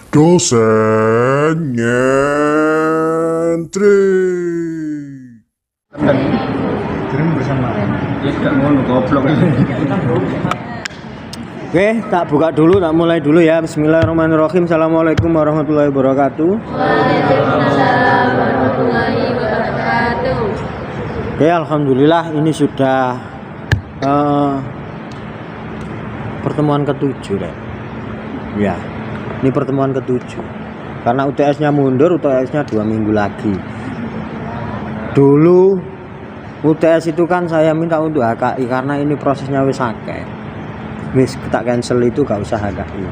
Dosen nyentri. Kirim bersama. Ya gak ngono goblok. Oke, tak buka dulu, tak mulai dulu ya. Bismillahirrahmanirrahim. Assalamualaikum warahmatullahi wabarakatuh. Waalaikumsalam warahmatullahi wabarakatuh. Oke, alhamdulillah ini sudah pertemuan ke-7 deh. Ya, ini pertemuan ke-7. Karena UTS-nya mundur, UTS-nya 2 minggu lagi. Dulu UTS itu kan saya minta untuk HKI karena ini prosesnya wis akeh. Wis tak cancel itu gak usah HKI.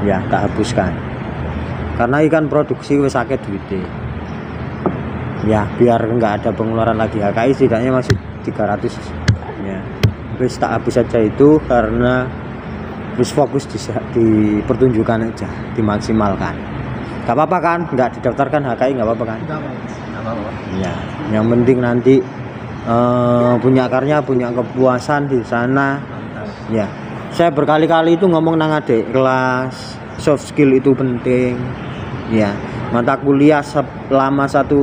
Ya, tak hapuskan. Karena ikan produksi wis akeh duitnya. Ya, biar nggak ada pengeluaran lagi HKI setidaknya masih 300 ya. Wis tak hapus saja itu karena wis fokus di pertunjukan aja, dimaksimalkan. Gak apa-apa kan? Nggak didaftarkan HKI nggak apa-apa kan? Ya, yang penting nanti punya karya, punya kepuasan di sana. Ya, saya berkali-kali itu ngomong nang adik kelas, soft skill itu penting. Ya, mata kuliah selama satu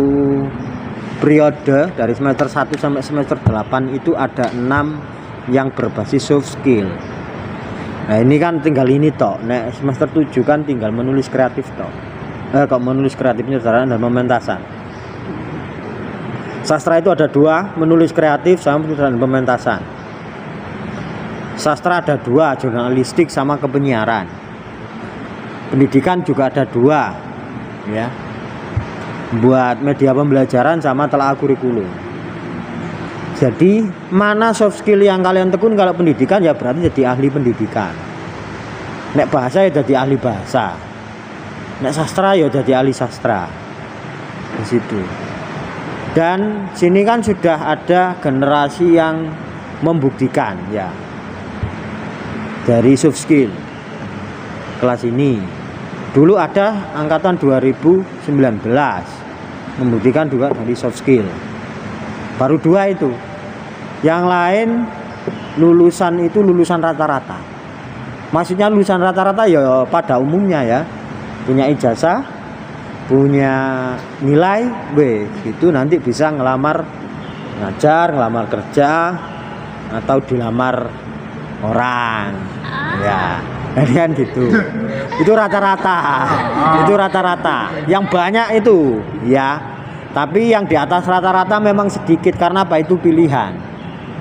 periode dari semester 1 sampai semester 8 itu ada 6 yang berbasis soft skill. Nah, ini kan tinggal ini toh. Nah, semester 7 kan tinggal menulis kreatif toh. Kok menulis kreatifnya dan pementasan. Sastra itu ada 2, menulis kreatif sama penulisan dan pementasan. Sastra ada 2, jurnalistik sama kepenyiaran. Pendidikan juga ada 2, ya, buat media pembelajaran sama telaah kurikulum. Jadi mana soft skill yang kalian tekun? Kalau pendidikan ya berarti jadi ahli pendidikan. Nek bahasa ya jadi ahli bahasa. Nek sastra ya jadi ahli sastra. Di situ. Dan sini kan sudah ada generasi yang membuktikan ya. Dari soft skill kelas ini dulu ada angkatan 2019 membuktikan juga dari soft skill, baru 2 itu. Yang lain lulusan itu lulusan rata-rata, maksudnya lulusan rata-rata ya pada umumnya ya, punya ijazah, punya nilai B itu nanti bisa ngelamar ngajar, ngelamar kerja atau dilamar orang ya, kan gitu. Itu rata-rata, itu rata-rata. Yang banyak itu ya, tapi yang di atas rata-rata memang sedikit. Karena apa? Itu pilihan.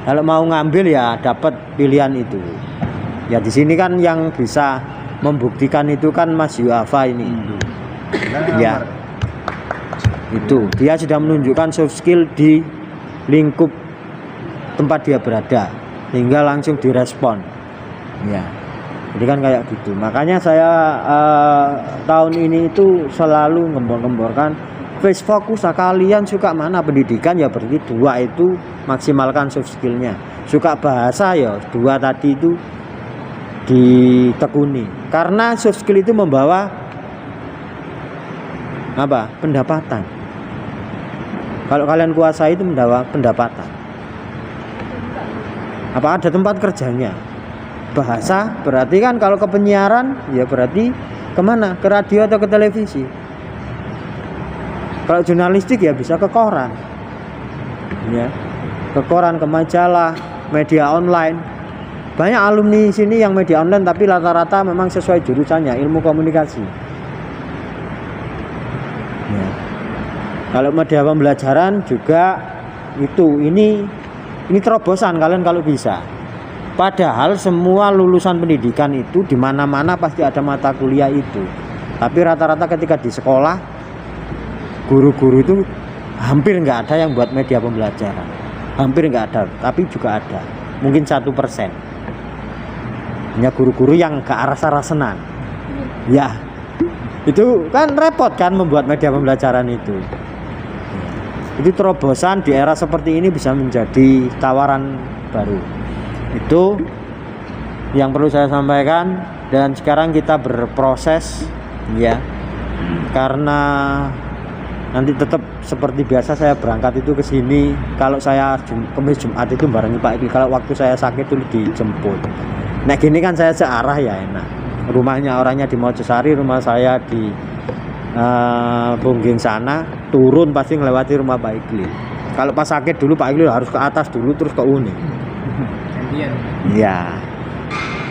Kalau mau ngambil ya dapat pilihan itu. Ya di sini kan yang bisa membuktikan itu kan Mas Yuafa ini. Ya, itu dia sudah menunjukkan soft skill di lingkup tempat dia berada, hingga langsung direspon. Ya, jadi kan kayak gitu. Makanya saya tahun ini itu selalu ngembor-ngemborkan face fokus. Kalian suka mana pendidikan ya berarti 2 itu maksimalkan soft skillnya. Suka bahasa ya 2 tadi itu ditekuni. Karena soft skill itu membawa apa? Pendapatan. Kalau kalian kuasai itu membawa pendapatan. Apa ada tempat kerjanya? Bahasa berarti kan kalau ke penyiaran ya berarti kemana? Ke radio atau ke televisi. Kalau jurnalistik ya bisa ke koran, ya, ke koran, ke majalah, media online. Banyak alumni sini yang media online tapi rata-rata memang sesuai jurusannya, ilmu komunikasi. Ya. Kalau media pembelajaran juga itu ini terobosan kalian kalau bisa. Padahal semua lulusan pendidikan itu di mana-mana pasti ada mata kuliah itu. Tapi rata-rata ketika di sekolah guru-guru itu hampir nggak ada yang buat media pembelajaran. Hampir nggak ada, tapi juga ada. Mungkin 1%. Hanya guru-guru yang ke arah sarasenan. Ya, itu kan repot kan membuat media pembelajaran itu. Itu terobosan di era seperti ini bisa menjadi tawaran baru. Itu yang perlu saya sampaikan. Dan sekarang kita berproses ya, karena nanti tetap seperti biasa saya berangkat itu ke sini. Kalau saya Kamis Jumat itu barengi Pak Iki. Kalau waktu saya sakit itu dijemput. Nah gini kan saya searah ya enak. rumahnya orangnya di Mojosari, rumah saya di Bonggeng sana, turun pasti ngelewati rumah Pak Iqlil. Kalau pas sakit dulu Pak Iqlil harus ke atas dulu terus ke Uni. Gantian. Iya,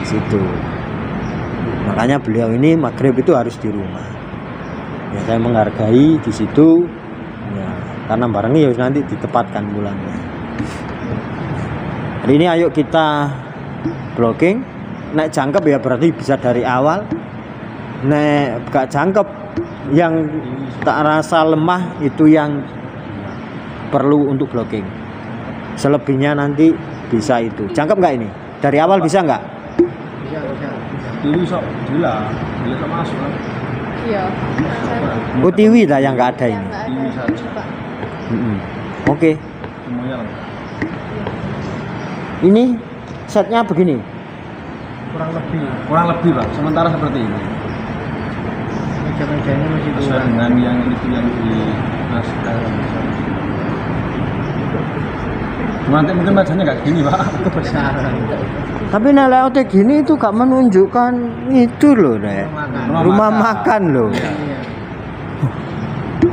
di situ. Makanya beliau ini maghrib itu harus di rumah. Ya, saya menghargai di situ. Ya, karena barangnya ya nanti ditepatkan bulannya. Hari ini ayo kita blocking. Nek jangkep ya berarti bisa dari awal. Nek gak jangkep, yang tak rasa lemah itu yang perlu untuk blocking. Selebihnya nanti bisa itu. Jangkep nggak ini? Dari awal bisa nggak? Bisa. Dulu sok gila sok masuk. Iya. Oh, TV lah yang nggak ada ini. TV saja. Oke. Semuanya lengkap. Ini setnya begini. Kurang lebih Pak, sementara seperti ini. Meja-mejanya masih Sesuai dengan yang itu yang di Mas nanti mungkin mejanya nggak gini Pak, kebesaran. Tapi nek layoutnya gini itu gak menunjukkan itu loh, Nek. Rumah makan loh. Iya.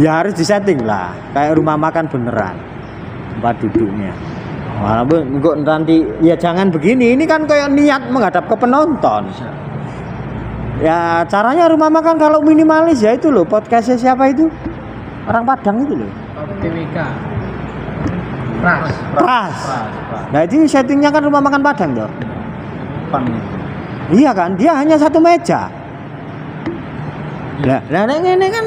Ya harus disetting lah, kayak rumah makan beneran tempat duduknya. Walaupun kok nanti ya jangan begini, ini kan kayak niat menghadap ke penonton. Ya caranya rumah makan kalau minimalis ya itu loh, podcastnya siapa itu? Orang Padang itu loh. TWK. Pras. Nah itu settingnya kan rumah makan Padang toh. Pan. Iya kan, dia hanya satu meja. Lah ini kan,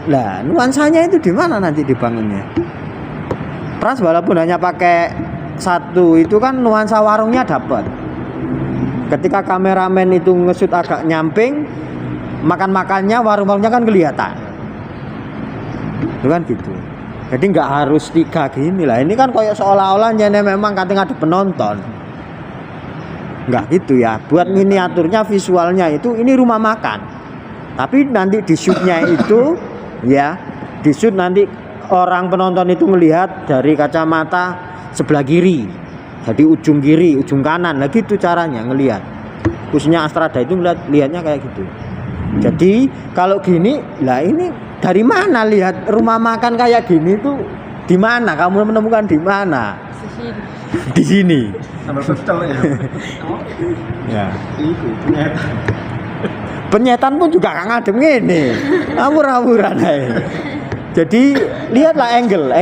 lah nuansanya itu di mana nanti dibangunnya? Pras walaupun hanya pakai satu itu kan nuansa warungnya dapat. Ketika kameramen itu ngesut agak nyamping, makan-makannya warung-warungnya kan kelihatan. Itu kan gitu. Jadi nggak harus 3 gini lah. Ini kan kayak seolah-olah memang katanya ada penonton. Nggak gitu ya. Buat miniaturnya, visualnya itu ini rumah makan. Tapi nanti di shootnya itu ya, di shoot nanti orang penonton itu melihat dari kacamata sebelah kiri. Jadi ujung kiri, ujung kanan. Nah gitu caranya ngelihat. Khususnya Astrada itu lihatnya kayak gitu. Jadi kalau gini, lah ini dari mana lihat rumah makan kayak gini tuh? Di mana kamu menemukan di mana? Di sini. Sambal pecel ya. Ya. Itu ternyata. Penyetan pun juga gak ngadem ngene. Awur-awuran ae. Jadi lihatlah angle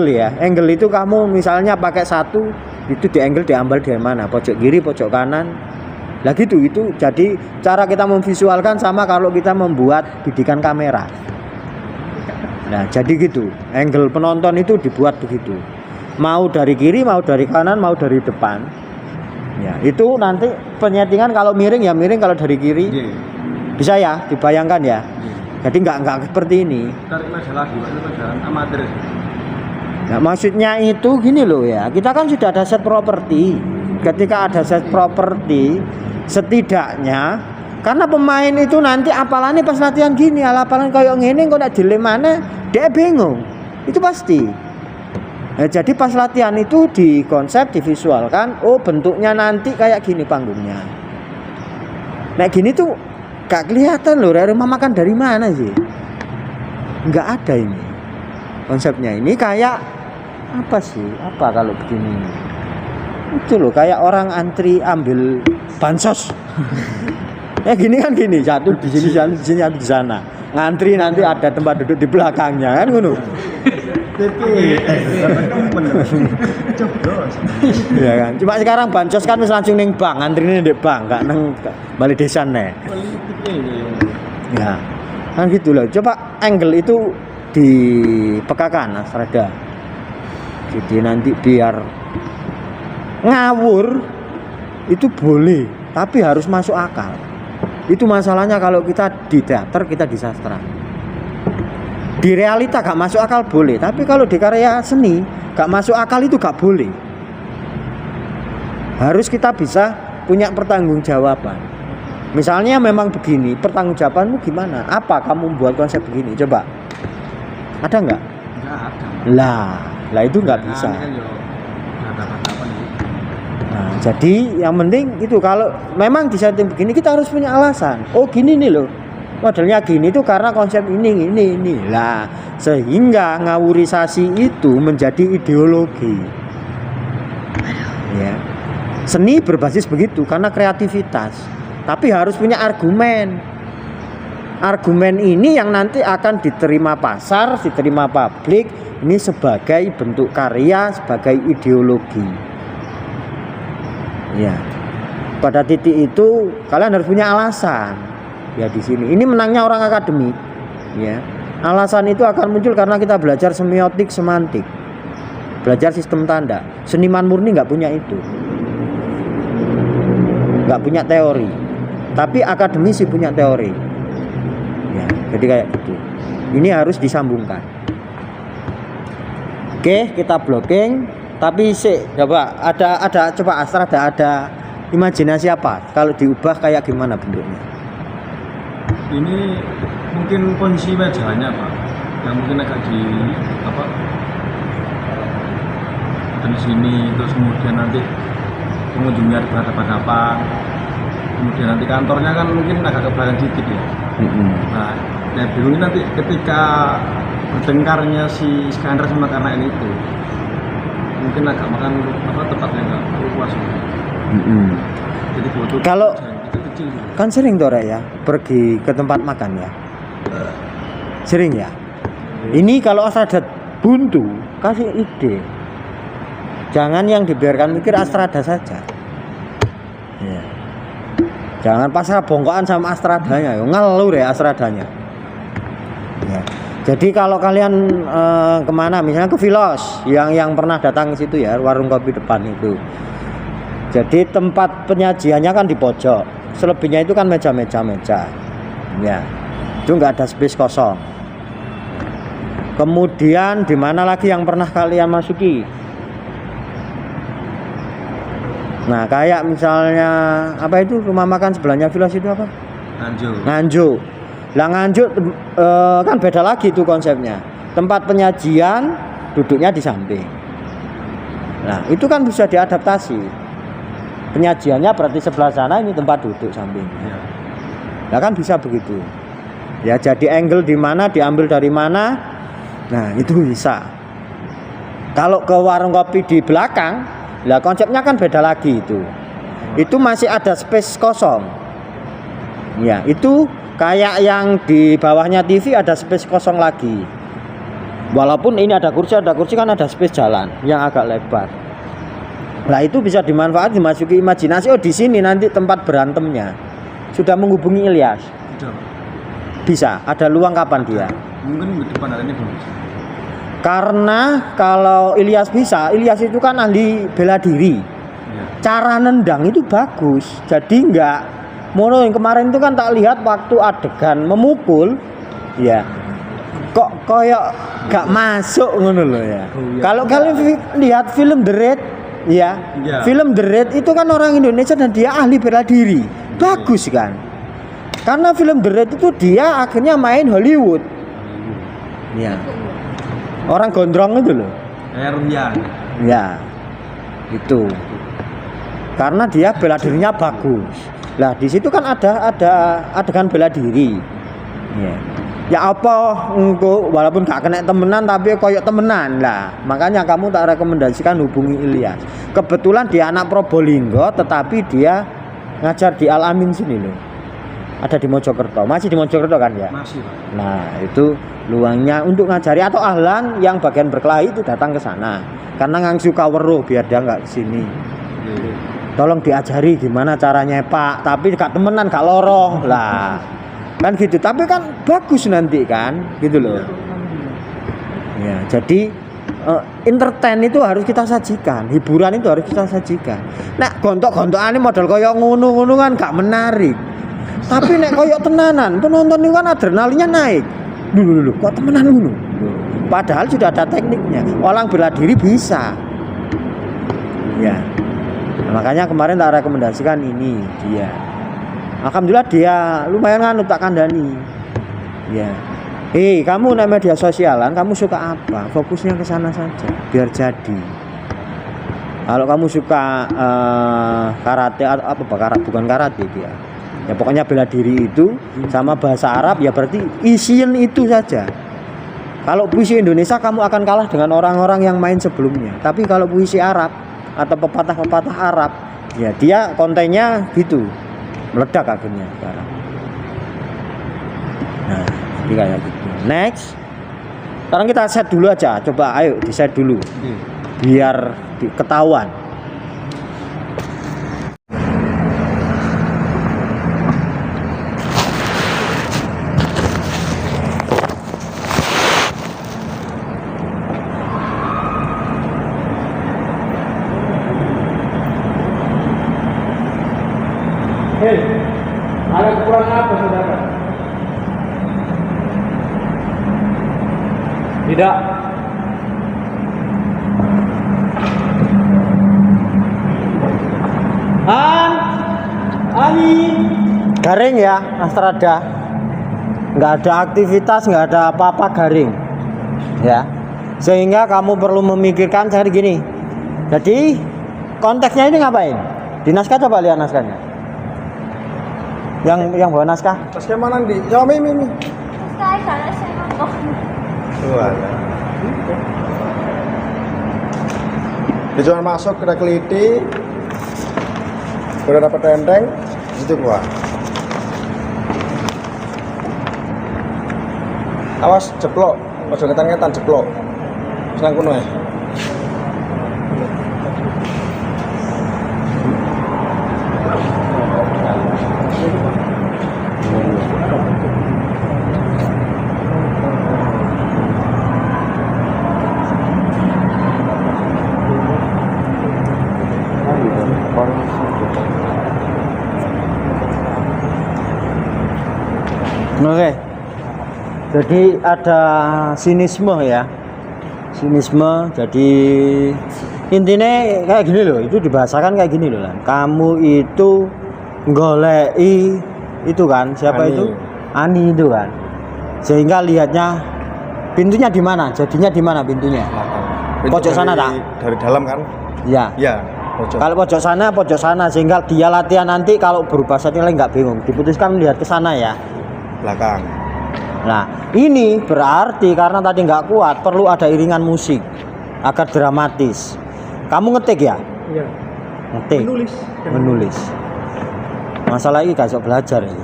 ya. Angle itu kamu misalnya pakai satu, itu di angle diambil dari mana? Pojok kiri, pojok kanan. Lah gitu itu. Jadi cara kita memvisualkan sama kalau kita membuat bidikan kamera. Nah, jadi gitu. Angle penonton itu dibuat begitu. Mau dari kiri, mau dari kanan, mau dari depan. Ya, itu nanti penyetingan kalau miring ya miring, kalau dari kiri. Bisa ya, dibayangkan ya. Jadi nggak seperti ini. Tarik masalah lagi, Pak, itu pelajaran amatir. Nah, maksudnya itu gini loh ya. Kita kan sudah ada set properti. Ketika ada set properti, setidaknya karena pemain itu nanti apalannya pas latihan gini, apalan kayak ngene kok nek dilemane dia bingung. Itu pasti. Nah, jadi pas latihan itu di konsep divisualkan, oh bentuknya nanti kayak gini panggungnya. Nah gini tuh gak kelihatan loh, rumah makan dari mana sih? Nggak ada ini. Konsepnya ini kayak apa sih? Apa kalau begini? Itu loh kayak orang antri ambil bansos. Gini kan gini, satu di sini, satu di sana. Ngantri nanti ada tempat duduk di belakangnya kan ngono. Iya kan. Cuma sekarang bansos kan langsung ning bank, antrine ndek bank, gak nang balai desa nek. Ya. Kan gitu loh. Coba angle itu dipekakan Astrada. Jadi nanti biar ngawur itu boleh, tapi harus masuk akal. Itu masalahnya kalau kita di teater, kita di sastra. Di realita gak masuk akal boleh, tapi kalau di karya seni gak masuk akal itu gak boleh. Harus kita bisa punya pertanggungjawaban. Misalnya memang begini, pertanggungjawabanmu gimana? Apa kamu membuat konsep begini? Coba. Ada nggak? Nggak ada. Lah itu nggak bisa. Nah, Jadi yang penting itu kalau memang disetting begini kita harus punya alasan. Oh gini nih loh, modelnya gini itu karena konsep ini lah, sehingga ngawurisasi itu menjadi ideologi. Ya, seni berbasis begitu karena kreativitas, tapi harus punya argumen. Argumen ini yang nanti akan diterima pasar, diterima publik, ini sebagai bentuk karya, sebagai ideologi. Ya, pada titik itu kalian harus punya alasan. Ya di sini, ini menangnya orang akademik. Ya, alasan itu akan muncul karena kita belajar semiotik, semantik, belajar sistem tanda. Seniman murni nggak punya itu, nggak punya teori. Tapi akademisi punya teori. Ya, jadi kayak gitu. Ini harus disambungkan. Oke, kita blocking. Tapi coba ada coba Astra ada imajinasi apa kalau diubah kayak gimana bentuknya? Ini mungkin posisi mejanya Pak, yang mungkin agak di apa? Di sini, terus kemudian nanti pengunjungnya berhadapan-hadapan, kemudian nanti kantornya kan mungkin agak ke belakang dikit ya. Nah, yang bingung nanti ketika bertengkarnya si Iskandar sama KNN itu, mungkin agak makan apa tempatnya nggak luas. Jadi butuh kalau kecil. Kan sering tuh ya pergi ke tempat makan ya, sering ya. Ini kalau Astrada buntu kasih ide, jangan yang dibiarkan mikir Astrada saja ya. Jangan pasrah bongkoan sama Astradanya, ngelur ya Astradanya ya. Jadi kalau kalian kemana, misalnya ke Filos, yang pernah datang ke situ ya, warung kopi depan itu. Jadi tempat penyajiannya kan di pojok, selebihnya itu kan meja, ya. Itu nggak ada space kosong. Kemudian di mana lagi yang pernah kalian masuki? Nah kayak misalnya apa itu rumah makan sebelahnya Filos itu apa? Nganjuk. Lah Nganjuk kan beda lagi tuh konsepnya. Tempat penyajian duduknya di samping. Nah, itu kan bisa diadaptasi. Penyajiannya berarti sebelah sana, ini tempat duduk samping. Ya. Nah, kan bisa begitu. Ya, jadi angle di mana diambil dari mana. Nah, itu bisa. Kalau ke warung kopi di belakang, lah konsepnya kan beda lagi itu. Itu masih ada space kosong. Ya, itu kayak yang di bawahnya TV ada space kosong lagi. Walaupun ini ada kursi kan ada space jalan yang agak lebar. Nah itu bisa dimanfaatkan, dimasuki imajinasi. Oh di sini nanti tempat berantemnya. Sudah menghubungi Ilyas. Bisa. Ada luang kapan dia? Mungkin di depan hari ini belum bisa. Karena kalau Ilyas bisa, Ilyas itu kan ahli bela diri. Ya. Cara nendang itu bagus. Jadi enggak mono yang kemarin itu kan tak lihat waktu adegan memukul, ya kok koyok gak masuk ngono loh ya. Kalau kalian lihat film The Raid, ya, film The Raid itu kan orang Indonesia dan dia ahli bela diri, bagus kan? Karena film The Raid itu dia akhirnya main Hollywood, ya, orang gondrong itu loh. Ya, itu karena dia bela dirinya bagus. Lah di situ kan ada adegan bela diri. Ya apa engko walaupun gak kena temenan tapi koyok temenan lah. Makanya kamu tak rekomendasikan hubungi Ilyas. Kebetulan dia anak Probolinggo tetapi dia ngajar di Al Amin sini loh. Ada di Mojokerto. Masih di Mojokerto kan ya? Masih, Pak. Nah, itu luangnya untuk ngajari atau ahlan yang bagian berkelahi itu datang ke sana. Karena ngangsu kaweruh biar dia enggak ke sini. Tolong diajari gimana caranya Pak, tapi gak temenan gak loroh lah kan gitu, tapi kan bagus nanti kan gitu loh ya. Jadi entertain itu harus kita sajikan, hiburan itu harus kita sajikan. Nek gontok-gontokan ini model koyok ngono-ngono kan gak menarik, tapi nek koyok tenanan penonton itu kan adrenalinnya naik. Dulu kok temenan ngono, padahal sudah ada tekniknya. Orang bela diri bisa ya. Nah, makanya kemarin tak rekomendasikan ini dia. Alhamdulillah dia lumayan nganut tak kandani. Ya. Kamu naik media sosialan, kamu suka apa? Fokusnya ke sana saja, biar jadi. Kalau kamu suka karate atau bukan karate dia. Ya pokoknya bela diri itu sama bahasa Arab ya berarti isian itu saja. Kalau puisi Indonesia kamu akan kalah dengan orang-orang yang main sebelumnya. Tapi kalau puisi Arab atau pepatah-pepatah Arab ya dia kontennya gitu. Meledak akhirnya sekarang. Nah, jadi kayak gitu. Next. Sekarang kita set dulu aja. Coba ayo di set dulu. Biar ketahuan. Hei, ada kekurangan apa saudara? Tidak. Ani. Garing ya, Astrada. Nggak ada aktivitas, nggak ada apa-apa, garing. Ya. Sehingga kamu perlu memikirkan cari gini. Jadi konteksnya ini ngapain? Di naskah coba lihat naskahnya. Yang bawa naskah? Naskah mana di? Ya Mimi. Saya salah saya ngomong. Dia cuma masuk kita keliti, udah dapat tenteng, itu gua. Awas jeplok, ojo ngetan-ngetan jeplok. Senang kuno ya. Oke. Jadi ada sinisme ya. Sinisme. Jadi intinya kayak gini loh. Itu dibahasakan kayak gini loh. Kamu itu golei itu kan siapa Ani. itu? Ani itu kan. Sehingga lihatnya pintunya di mana? Jadinya di mana pintunya? Pojok sana tak? Dari dalam kan? Ya. Iya, pojok. Kalau pojok sana sehingga dia latihan nanti kalau berubah setting nggak bingung. Diputuskan melihat ke sana ya. Belakang. Nah, ini berarti karena tadi nggak kuat perlu ada iringan musik agar dramatis. Kamu ngetik ya? Iya. Ngetik. Menulis. Masalah ini gak sok belajar ya.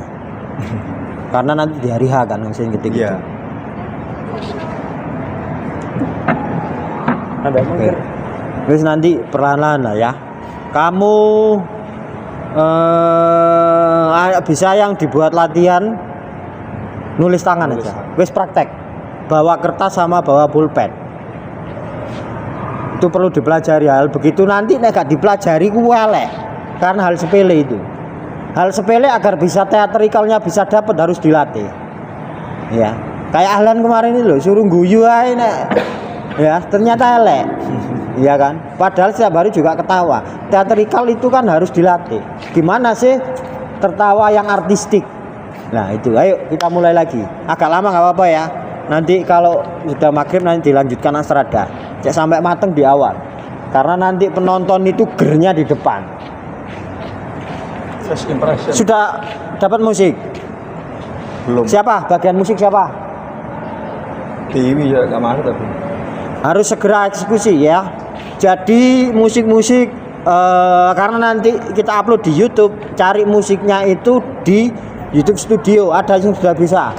Karena nanti di hari H kan yang ngetik Iya. itu. Ada mungkin. Terus nanti perlahan-lahan lah ya. Kamu bisa yang dibuat latihan nulis tangan Nulis aja. tangan. Wis praktek. Bawa kertas sama bawa pulpen. Itu perlu dipelajari hal begitu nanti nek gak dipelajari ku elek. Karena hal sepele itu. Hal sepele agar bisa teatrikalnya bisa dapat harus dilatih. Ya. Kayak Ahlan kemarin itu loh suruh guyu ae nek. Ya, ternyata elek. Iya kan? Padahal setiap hari juga ketawa. Teatrikal itu kan harus dilatih. Gimana sih tertawa yang artistik? Nah itu, ayo kita mulai lagi. Agak lama nggak apa-apa ya. Nanti kalau sudah maghrib nanti dilanjutkan Astrada. Cek sampai mateng di awal. Karena nanti penonton itu gernya di depan. First impression. Sudah dapat musik? Belum. Siapa? Bagian musik siapa? Dewi ya nggak masuk tapi. Harus segera eksekusi ya. Jadi musik-musik karena nanti kita upload di YouTube, cari musiknya itu di YouTube Studio, ada yang sudah bisa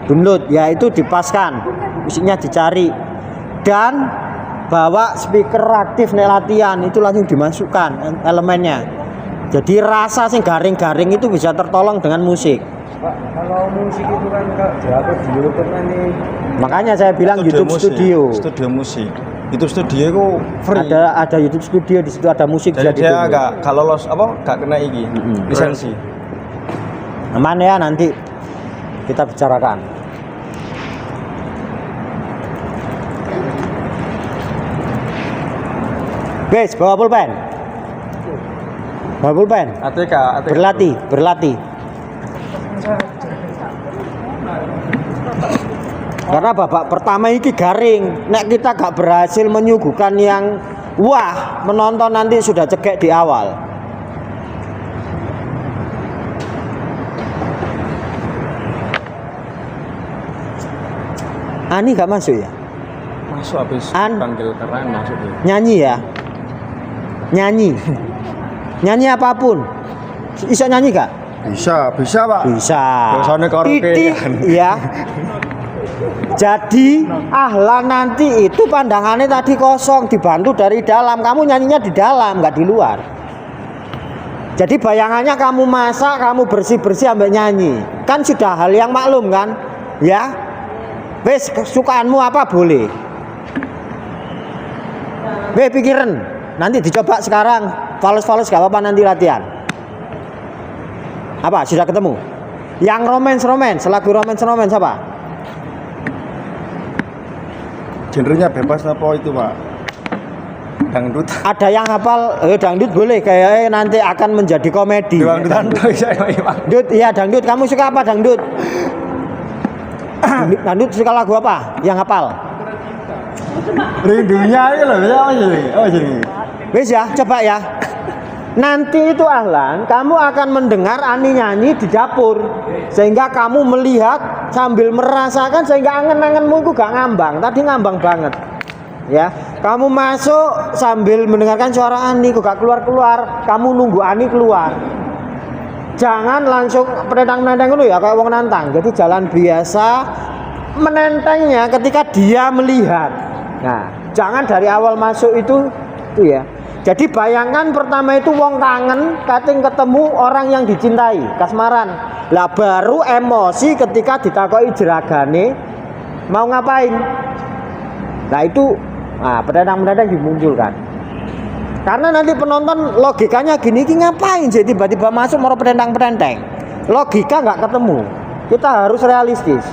download, ya itu dipaskan, musiknya dicari dan bawa speaker aktif nih latihan itu langsung dimasukkan elemennya. Jadi rasa sing garing-garing itu bisa tertolong dengan musik. Pak, kalau musik itu kan diupload di YouTube nanti. Makanya saya bilang YouTube Studio. Studio musik. YouTube Studio itu free. Ada YouTube Studio di situ ada musik. Jadi dia gak lolos apa? Gak kena iki lisensi. Aman ya nanti kita bicarakan. Guys, bawa pulpen. Bawa pulpen. ATK. Berlatih. Karena babak pertama ini garing. Nek kita gak berhasil menyuguhkan yang Wah, penonton nanti sudah cekek di awal. Ani gak masuk ya? Masuk habis An. panggil keren masuk ya. Nyanyi ya? Nyanyi. Nyanyi apapun. Bisa nyanyi gak? Bisa Pak. Bisa. Biasanya karaoke Titik kan. ya. Jadi Ahlan nanti itu pandangannya tadi kosong, dibantu dari dalam. Kamu nyanyinya di dalam, nggak di luar. Jadi bayangannya kamu masak, kamu bersih-bersih sampai nyanyi. Kan sudah hal yang maklum kan? Ya. Wes kesukaanmu apa boleh. Weh pikiran. Nanti dicoba sekarang. Fals-fals gak apa-apa nanti latihan. Apa? Sudah ketemu? Yang romance, lagu romance apa? Genrenya bebas apa itu Pak? Dangdut. Ada yang hafal dangdut boleh, kayak nanti akan menjadi komedi. Dangdutan saya Pak. Dangdut, iya dangdut. Kamu suka apa dangdut? Dangdut suka lagu apa? Yang hafal? Rindunya itu loh, oh jadi. Wes ya, coba ya. Nanti itu Ahlan, kamu akan mendengar Ani nyanyi di dapur, sehingga kamu melihat sambil merasakan, sehingga angen-angenmu itu gak ngambang. Tadi ngambang banget, ya. Kamu masuk sambil mendengarkan suara Ani, kok gak keluar-keluar. Kamu nunggu Ani keluar. Jangan langsung penentang-penentang dulu ya, kayak wong nantang. Jadi jalan biasa, menentengnya ketika dia melihat. Nah, jangan dari awal masuk itu ya. Jadi bayangkan pertama itu wong kangen kating ketemu orang yang dicintai, kasmaran. Lah baru emosi ketika ditakoki jeragane mau ngapain. Nah itu pendatang-pendatang dimunculkan. Karena nanti penonton logikanya gini, ngapain sih tiba-tiba masuk mau pendatang-pendatang. Logika nggak ketemu. Kita harus realistis.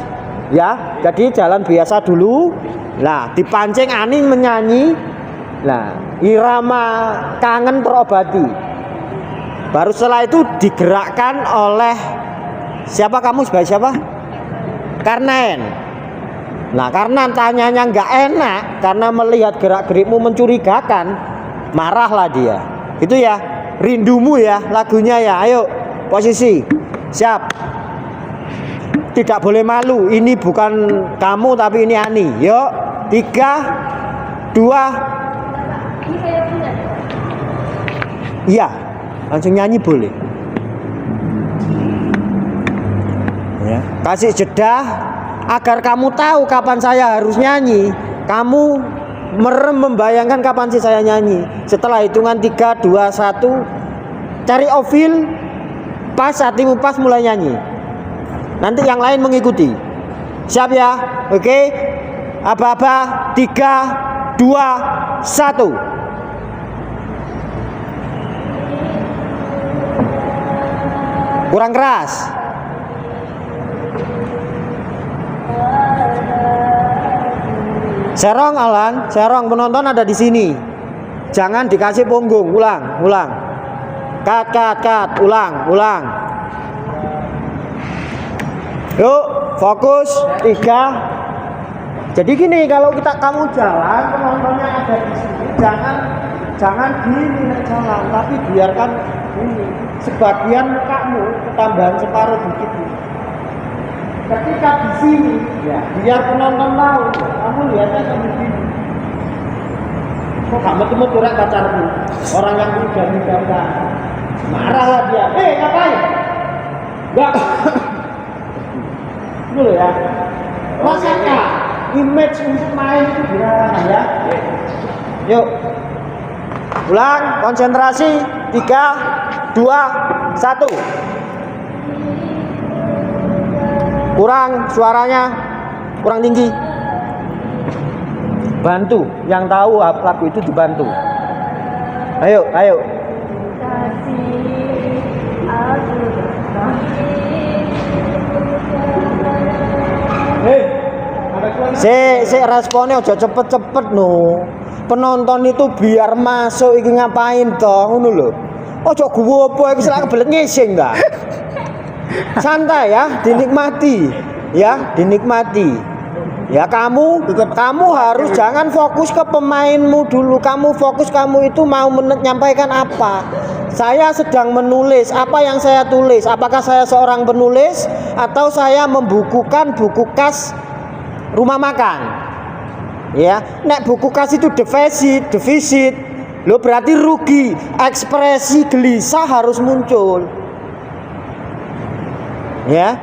Ya, jadi jalan biasa dulu. Lah dipancing Ani menyanyi. Nah, irama kangen terobati. Baru setelah itu digerakkan oleh siapa, kamu sebagai siapa? Karnen. Nah, karena tanyanya nggak enak karena melihat gerak-gerikmu mencurigakan, marahlah dia. Itu ya, rindumu ya lagunya ya. Ayo, posisi. Siap. Tidak boleh malu. Ini bukan kamu tapi ini Ani. Yuk, 3, 2. Iya, langsung nyanyi boleh. Ya, kasih jeda agar kamu tahu kapan saya harus nyanyi. Kamu membayangkan kapan sih saya nyanyi. Setelah hitungan 3, 2, 1, cari feel. Pas hatimu pas mulai nyanyi. Nanti yang lain mengikuti. Siap ya? Oke. Aba-aba 3, 2, 1. Kurang keras. Serong Alan, serong penonton ada di sini. Jangan dikasih punggung. Ulang. Cut. Ulang. Yuk, fokus. 3. Jadi gini, kalau kamu jalan, penontonnya ada di sini. Jangan gini jalan, tapi biarkan ini sebagian mukamu ketambahan separuh dikit. Ketika di sini, ya biar penonton tahu, kamu lihatnya kamu gini. Kok gak metu-metu rek pacarku? Orang yang muda-muda kan. Marahlah dia. Ngapain? Enggak. Dulu ya. Rasakan image untuk main itu dirasakan ya. Yuk. Ulang, konsentrasi. 3, 2, 1. Kurang suaranya, kurang tinggi. Bantu, yang tahu lagu itu dibantu. Ayo. Si responnya aja cepet-cepet no. Penonton itu biar masuk iki ngapain toh ngono lho. Ojo guwopo iki selak kebelet ngising ta. Santai ya, dinikmati. Ya, dinikmati. Ya kamu harus jangan fokus ke pemainmu dulu. Kamu fokus kamu itu mau menyampaikan apa. Saya sedang menulis, apa yang saya tulis? Apakah saya seorang penulis atau saya membukukan buku kas rumah makan? Ya, nek buku kas itu defisit. Lo berarti rugi. Ekspresi gelisah harus muncul. Ya.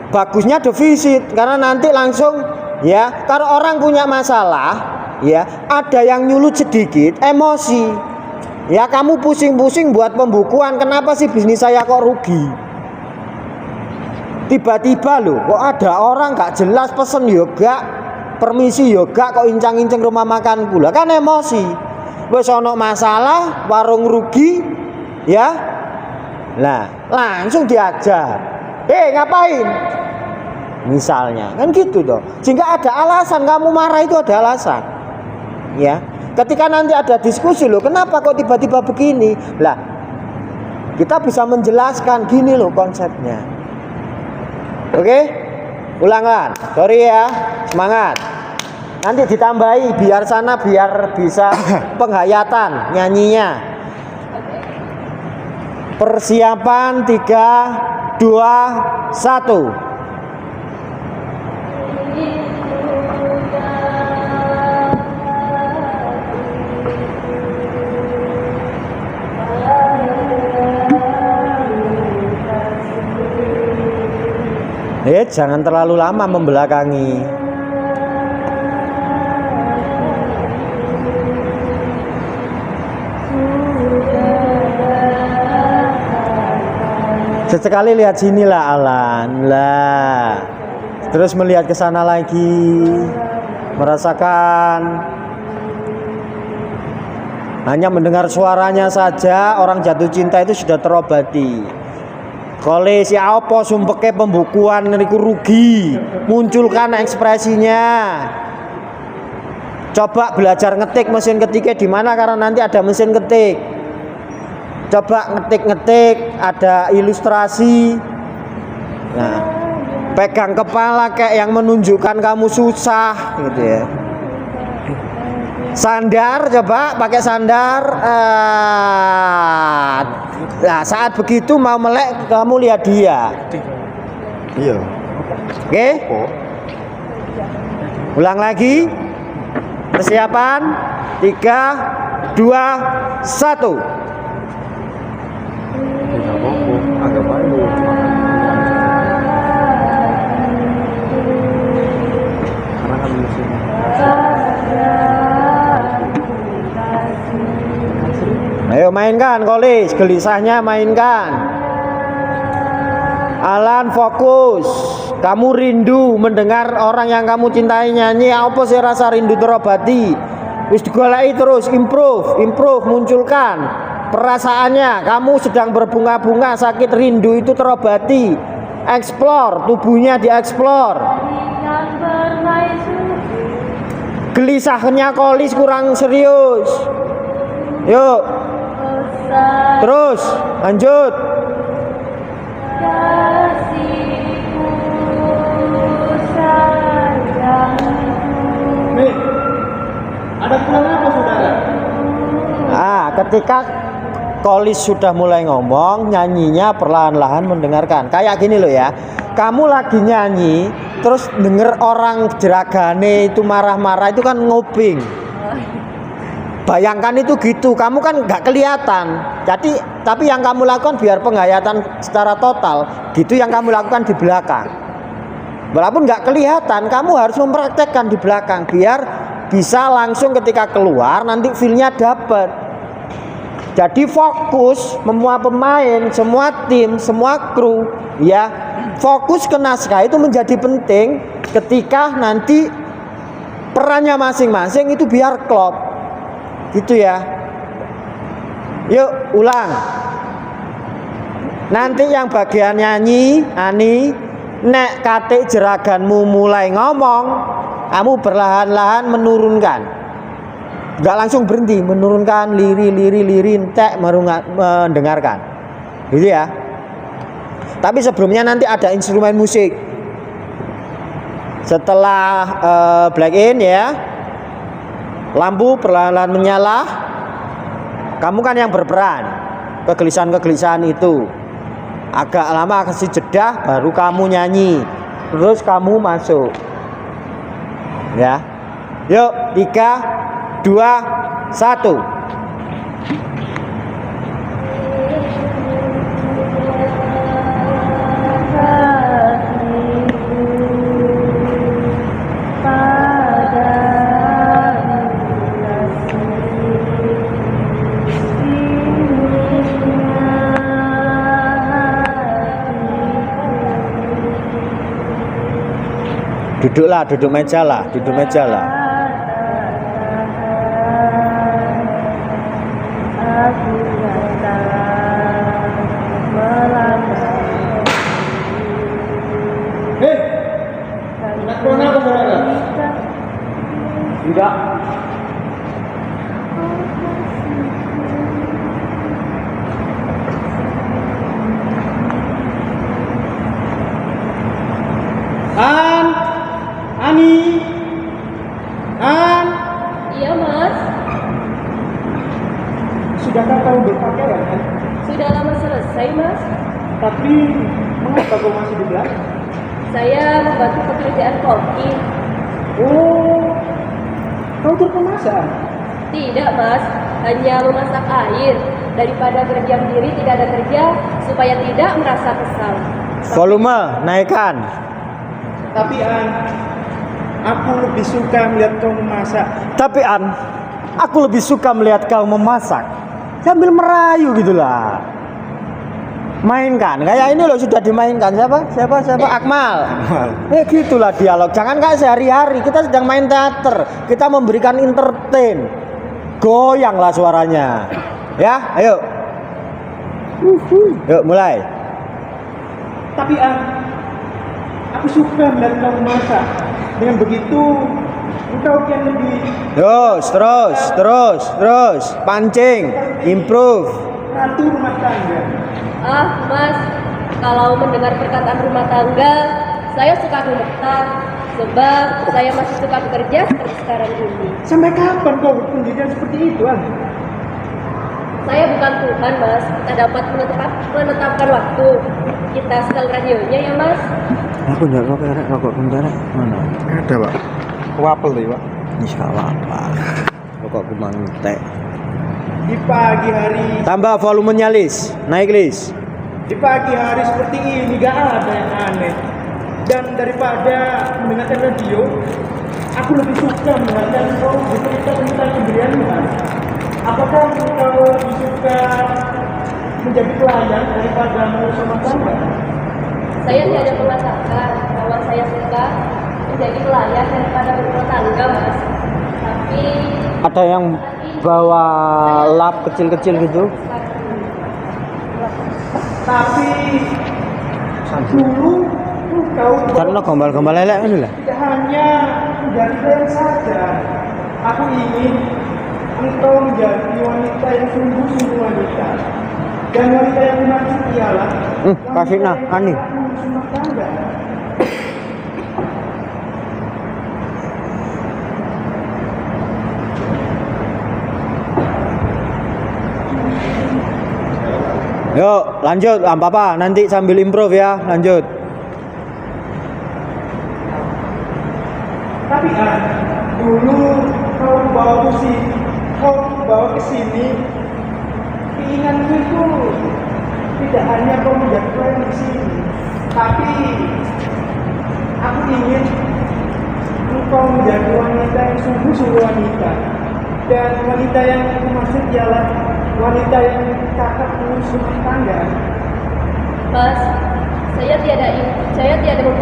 Bagusnya defisit karena nanti langsung ya, kalau orang punya masalah, ya, ada yang nyulut sedikit, emosi. Ya, kamu pusing-pusing buat pembukuan, kenapa sih bisnis saya kok rugi? Tiba-tiba loh, kok ada orang gak jelas pesen yoga, permisi yoga kok incang-incang rumah makan pula, kan emosi. Wes ono masalah, warung rugi, ya. Nah, langsung diajar. Ngapain? Misalnya, kan gitu toh. Sehingga ada alasan kamu marah itu ada alasan. Ya. Ketika nanti ada diskusi loh, kenapa kok tiba-tiba begini? Lah, kita bisa menjelaskan gini loh konsepnya. Oke? Ulangan. Sorry ya, semangat. Nanti ditambahi biar sana biar bisa penghayatan nyanyinya. Persiapan 3, 2, 1. Jangan terlalu lama membelakangi. Sesekali lihat sinilah Alan lah. Terus melihat ke sana lagi. Merasakan. Hanya mendengar suaranya saja orang jatuh cinta itu sudah terobati. Kolis ya apa sumpeke pembukuan niku rugi. Munculkan ekspresinya. Coba belajar ngetik mesin ketiknya di mana karena nanti ada mesin ketik. Coba ngetik-ngetik, ada ilustrasi. Nah, pegang kepala kayak yang menunjukkan kamu susah gitu ya. Sandar, coba pakai sandar. Nah, saat begitu mau melek kamu lihat dia. Iya. Oke? Ulang lagi. Persiapan 3, 2, 1. Agak malu. Karena kan musim. Ayo mainkan Kolis, gelisahnya mainkan. Alan fokus. Kamu rindu mendengar orang yang kamu cintai nyanyi. Apa sih rasa rindu terobati? Wis digoleki terus, improve, munculkan perasaannya. Kamu sedang berbunga-bunga, sakit rindu itu terobati. Explore, tubuhnya dieksplor. Gelisahnya Kolis kurang serius. Yuk. Terus lanjut. Ada kurang apa saudara? Ketika Kolis sudah mulai ngomong, nyanyinya perlahan-lahan mendengarkan. Kayak gini loh ya. Kamu lagi nyanyi, terus denger orang jeragane itu marah-marah itu kan nguping. Bayangkan itu gitu, kamu kan nggak kelihatan. Tapi yang kamu lakukan biar penghayatan secara total, gitu yang kamu lakukan di belakang. Walaupun nggak kelihatan, kamu harus mempraktekkan di belakang biar bisa langsung ketika keluar nanti feel-nya dapet. Jadi fokus semua pemain, semua tim, semua kru, ya fokus ke naskah itu menjadi penting ketika nanti perannya masing-masing itu biar klop. Gitu ya. Yuk ulang. Nanti yang bagian nyanyi Ani, nek kate jeraganmu mulai ngomong, kamu perlahan-lahan menurunkan. Gak langsung berhenti, menurunkan liri entek mendengarkan. Gitu ya. Tapi sebelumnya nanti ada instrumen musik. Setelah black in ya, lampu perlahan-lahan menyala. Kamu kan yang berperan. Kegelisahan-kegelisahan itu agak lama kasih jeda, baru kamu nyanyi, terus kamu masuk ya. Yuk 3, 2, 1. Duduklah, duduk meja lah, duduk meja lah. Hei, nak corona apa saudara? Tidak. Ani, Iya mas, sudahkah kau berpakaian? sudah lama selesai mas. Tapi mengapa kau masih di belakang? Saya membantu pekerjaan koki. Oh, kau berpemasak? Tidak mas, hanya memasak air. Daripada berdiam diri tidak ada kerja, supaya tidak merasa kesal. Volume naikkan. Tapi aku lebih suka melihat kau memasak. Tapi aku lebih suka melihat kau memasak. Sambil merayu gitulah. Mainkan, kayak ini loh sudah dimainkan. Siapa? Akmal. Gitulah dialog. Jangan kayak sehari-hari. Kita sedang main teater. Kita memberikan entertain. Goyanglah suaranya. Ya, ayo. Yuk mulai. Tapi aku suka melihat kau memasak. Dengan begitu engkau kian lebih terus pancing, improve. ratu rumah tangga. Ah mas, kalau mendengar perkataan rumah tangga, saya suka gemetar. Sebab saya masih suka bekerja seperti sekarang ini. Sampai kapan kau berpendirian seperti itu, Saya bukan Tuhan mas, kita dapat menetapkan waktu. Kita setel radionya ya mas. Aku enggak rokok kembara mana? Ada, Pak. Wapel deh, Pak. Insya Allah apa? Rokok kumang teh. Di pagi hari, Tambah volumenya Lis, naik Lis. di pagi hari seperti ini gak ada yang aneh. Dan daripada mendengarkan radio, aku lebih suka mendengarkan kau bercerita tentang pendirianmu. Apakah kau lebih suka menjadi pelayan daripada mengurus rumah tangga? Saya tidak mengatakan bahwa saya suka menjadi pelayan daripada berumah tangga mas. Tapi Ada yang bawa lap kecil-kecil gitu. Tapi dulu kau Karena gombal-gombal lelek ini lah. tidak hanya menjadi pelayan saja. Aku ingin engkau menjadi wanita yang sungguh-sungguh wanita. Dan wanita yang dimaksud ialah Kasih nah, Ani. rumah tangga. Yuk, lanjut, apa nanti sambil improve ya, lanjut. Tapi dulu kau bawa ke sini, keinginanku itu tidak hanya kau menjadi pelayan di sini, tapi aku ingin engkau menjadi wanita yang sungguh-sungguh wanita. Dan wanita yang aku maksud ialah wanita yang cakap mengurus rumah tangga. mas, saya tiada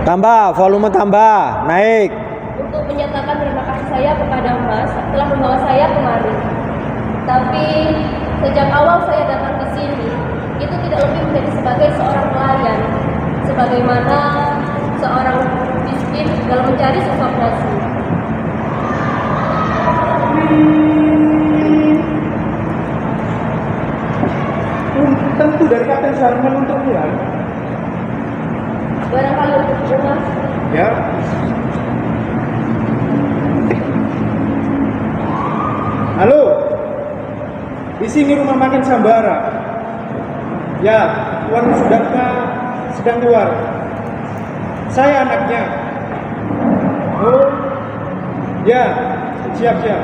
Tambah, volume tambah, naik. untuk menyatakan terima kasih saya kepada mas telah membawa saya kemari. Tapi sejak awal saya datang ke sini, itu tidak lebih menjadi sebagai seorang pelayan, sebagaimana seorang miskin dalam mencari sosok nasi. Tentu dari Kapten Sarman untukmu ya. Barangkali untuk mas, Ya. sini rumah makan Sambara. Ya, Tuan Sudarma sedang keluar. Saya anaknya. Oh, ya, siap-siap.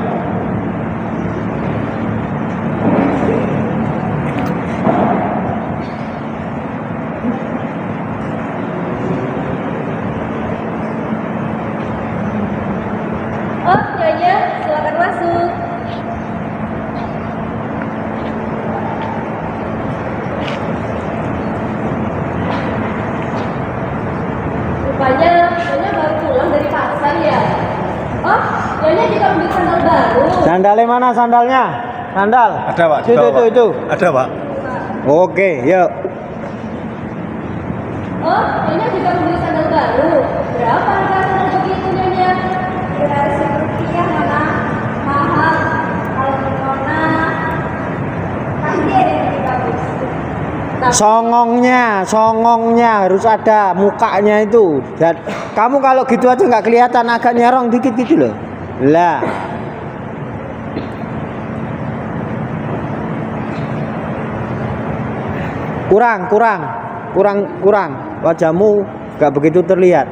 Oh, Nyonya, silakan masuk. Rupanya Nyonya baru pulang dari pasar ya? Oh, Nyonya juga membeli sandal baru. Sandalnya mana sandalnya? Sandal. Ada Pak, di Itu, bawah, Pak. itu. Ada Pak. Oke, yuk. Oh, Nyonya juga membeli sandal baru. Berapa harga sandal begitu, Nyonya? 300 rupiah, Nona. Mahal. Kalau Nona pasti ada yang lebih bagus. Songongnya harus ada mukanya itu. Dan kamu kalau gitu aja nggak kelihatan, agak nyerong dikit gitu loh. Lah. Kurang. Wajahmu nggak begitu terlihat.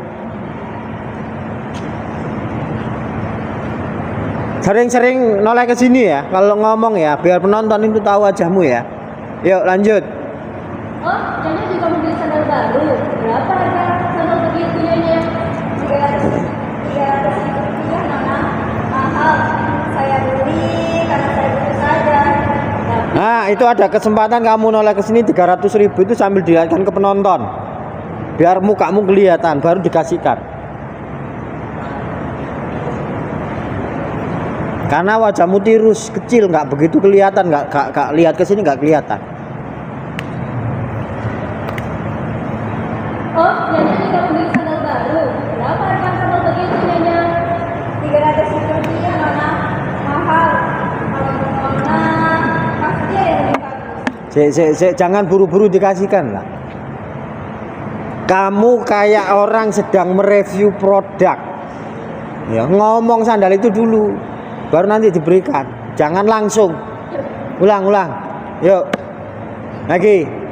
Sering-sering noleh ke sini ya kalau ngomong ya, biar penonton itu tahu wajahmu ya. Yuk lanjut. Oh, Nyonya juga membeli sandal baru. Berapa harga sandal begitu, Nyonya? 300 rupiah, Nona. Mahal. Saya beli karena saya butuh saja. Nah, itu ada kesempatan kamu noleh ke sini 300.000 itu sambil dilihatkan ke penonton. Biar mukamu kelihatan, baru dikasihkan. Karena wajahmu tirus, kecil, nggak begitu kelihatan, nggak lihat ke sini nggak kelihatan. Oh, Nyonya juga membeli sandal baru. Berapa harga sandal begitu, Nyonya? 300 rupiah, Nona. Mahal. Kalau Nona pasti ada yang lebih bagus. Jangan buru-buru dikasihkan lah. Kamu kayak orang sedang mereview produk. Ya, ngomong sandal itu dulu, baru nanti diberikan. Jangan langsung. Ulang. Yuk. Lagi.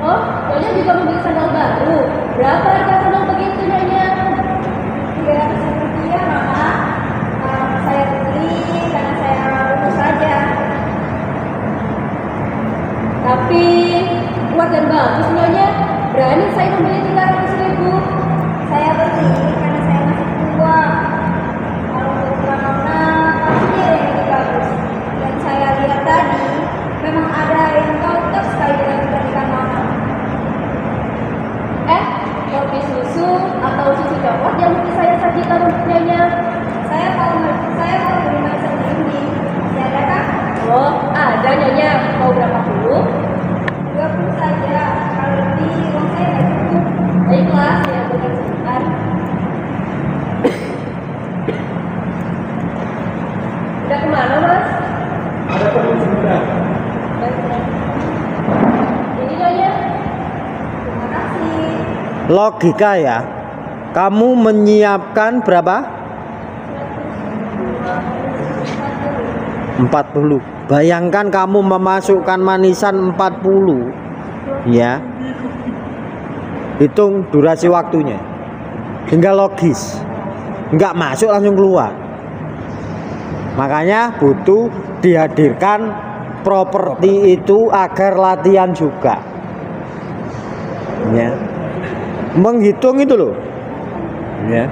Oh, Nyonya juga membeli sandal baru. Berapa harga sandal begitu, Nyonya? 300 rupiah, Nona. Saya beli karena saya butuh saja. Tapi kuat dan bagus, Nyonya. Berani saya membeli 300.000. Saya beli karena saya masih tua. Kalau ukuran Nona pasti ada yang lebih bagus. Dan saya lihat tadi memang ada yang cocok sekali dengan kecantikan Nona. Kopi susu atau susu coklat yang mungkin saya sajikan untuk Nyonya? Saya mau beli manis ini. Masih ada kah? Oh, ada, Nyonya. Mau berapa puluh? 20 saja. Kalau lebih uang saya nggak cukup. Baiklah, saya berikan sebentar. Udah kemana, Mas? Ada perlu sebentar. Baiklah. Ini, Nyonya. Terima kasih. Logika ya. Kamu menyiapkan berapa? 40. Bayangkan kamu memasukkan manisan 40. Ya. Hitung durasi waktunya. Hingga logis. Enggak masuk langsung keluar. Makanya butuh dihadirkan properti itu agar latihan juga. Ya. Menghitung itu loh. Ya.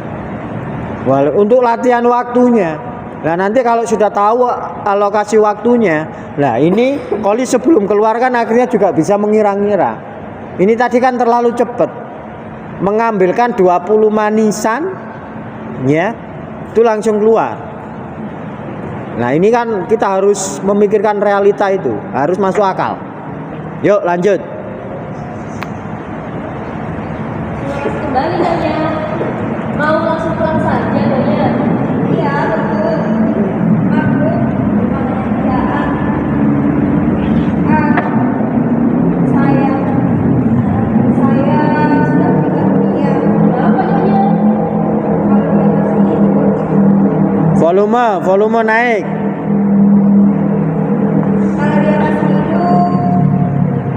Untuk latihan waktunya. Nah, nanti kalau sudah tahu alokasi waktunya, nah ini Koli sebelum keluar kan akhirnya juga bisa mengira-ngira. Ini tadi kan terlalu cepat. Mengambilkan 20 manisan, ya, itu langsung keluar. Nah, ini kan kita harus memikirkan realita itu, harus masuk akal. Yuk, lanjut. Kembali, Nyonya. Mau langsung pulang saja, Nyonya? Iya, betul. Aku cuma ada kerjaan. Saya sudah meninggal dunia. Kenapa, Nyonya? Kalau dia masih hidup. Volume naik. Kalau dia masih hidup,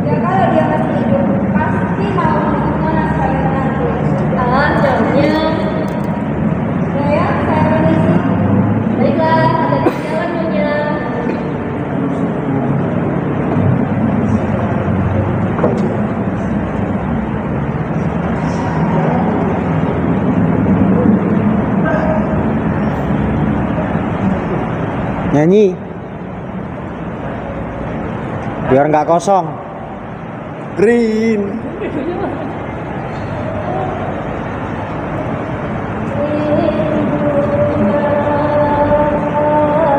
ya kalau dia masih hidup pasti mau menafkahi menantu. Nyonya. Ya, saya permisi. Baiklah, ada di jalan Nyonya. Nyanyi biar nggak kosong. Green.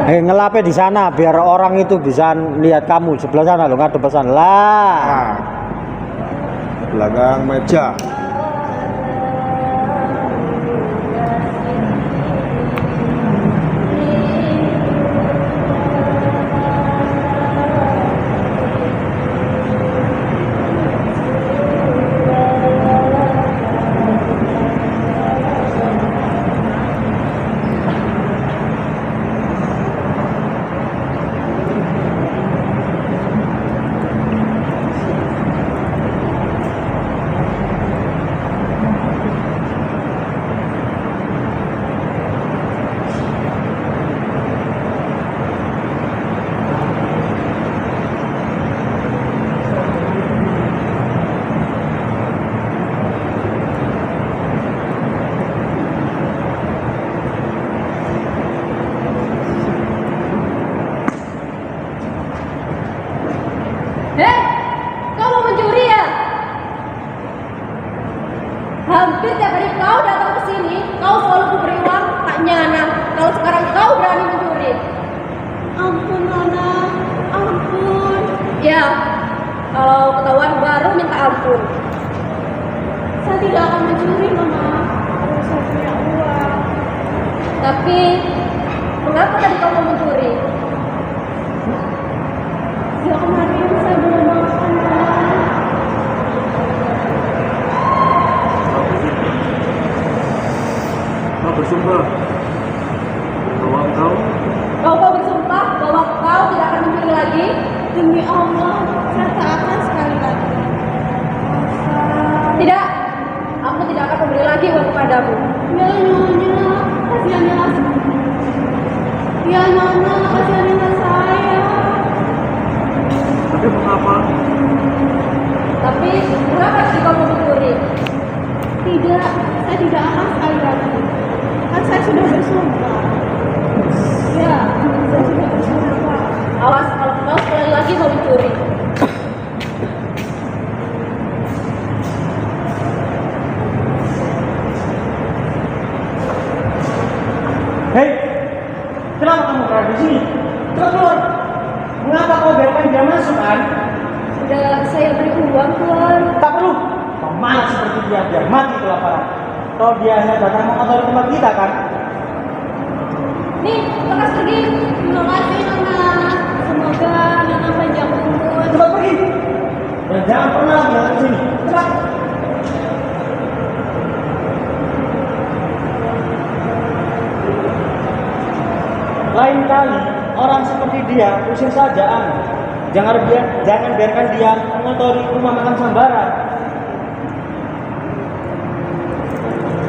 Ngelape di sana biar orang itu bisa lihat kamu sebelah sana lo, ngadep pesan lah. Nah, belakang meja. Hei, kau mau mencuri ya? Hampir tiap hari kau datang ke sini, kau selalu kuberi uang, tak nyana. Kalau sekarang kau berani mencuri. Ampun Nona, ampun. Ya, kalau ketahuan baru minta ampun. Saya tidak akan mencuri Nona. Saya punya uang. Tapi, mengapa tadi kau mau mencuri? Ya kemarin saya belum makan Nona. Kau bersumpah bahwa kau Kau bersumpah bahwa kau tidak akan mencuri lagi? Demi Allah, saya tak akan sekali lagi. Tidak, aku tidak akan memberi lagi uang kepadamu. Ya Nyonya, kasihanlah. Ya Nona, kasihanlah saya. tapi mengapa Tapi, mengapa sih kau mau mencuri? Tidak, saya tidak akan sekali lagi. Kan saya sudah bersumpah. Ya, saya sudah bersumpah. Awas kalau kau sekali lagi mau mencuri. hei, kenapa kamu berada di sini? Cepat keluar. Mengapa kau biarkan dia masuk kan? Sudah saya beri uang, Tuan. Tak perlu. Kau malah seperti dia biar mati kelaparan. Kalau dia hanya datang mengotori tempat kita kan? Nih, lekas pergi. Terima kasih Nona. Semoga Nona panjang umur. Cepat pergi. Dan jangan pernah lagi datang ke sini. Cepat. Lain kali orang seperti dia usir saja jangan biarkan dia mengotori rumah makan Sambara.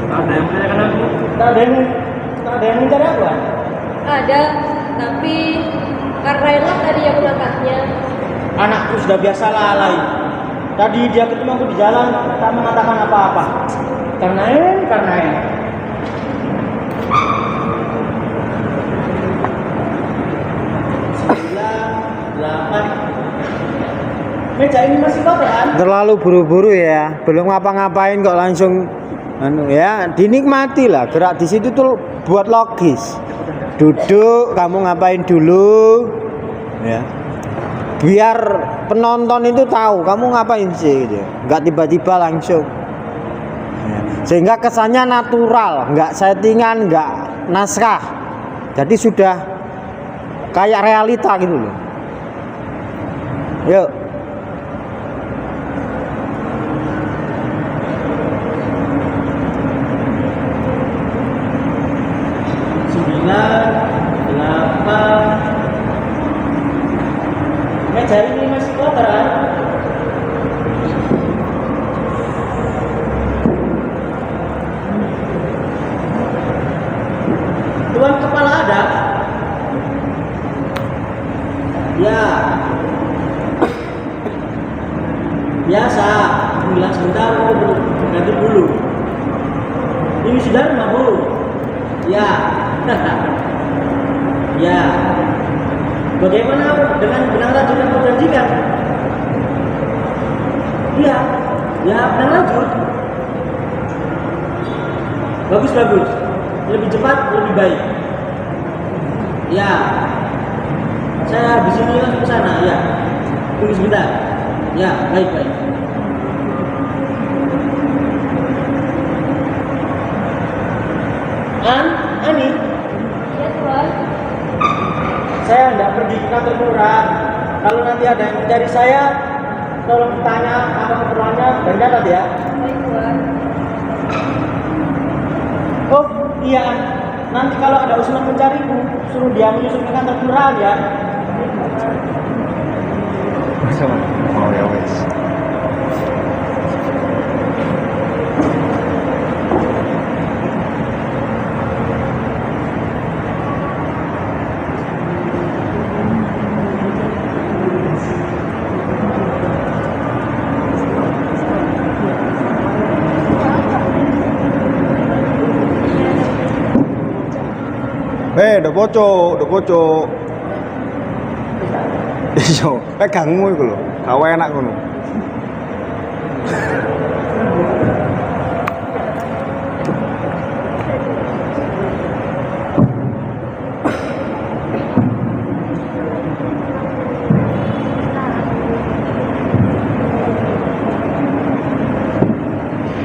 Ada yang menanyakan aku? Tak ada yang mencari aku kan? Ada, tapi karena enak tadi yang mengangkatnya. Anakku sudah biasa lalai. Tadi dia ketemu aku di jalan, tak mengatakan apa-apa. Karena ini. 8. Meja ini masih kotor kan? Terlalu buru-buru ya, belum ngapa-ngapain kok langsung ya, dinikmati lah. Gerak di situ tuh buat logis. Duduk, kamu ngapain dulu ya. Biar penonton itu tahu kamu ngapain sih gitu. Enggak tiba-tiba langsung. Ya. Sehingga kesannya natural, enggak settingan, enggak naskah. Jadi sudah kayak realita gitu loh. Yuk. Ini Sudarma, Bu. Ya. Ya. Bagaimana dengan benang rajut yang kau janjikan? Iya. Ya, benang rajut. Bagus. Lebih cepat, lebih baik. Ya. Saya habis ini langsung ke sana, ya. Tunggu sebentar. Ya, baik. Ani, Ya Tuhan. saya hendak pergi ke kantor lurah. Kalau nanti ada yang mencari saya, tolong tanya apa keperluannya dan catat ya. Baik Tuhan. Oh iya, An. Nanti kalau ada usulan mencariku, suruh dia menyusul ke kantor kelurahan ya. Oh ya wes. Nduk pocok. Iya, pegangmu iku lho. Gawe enak ngono.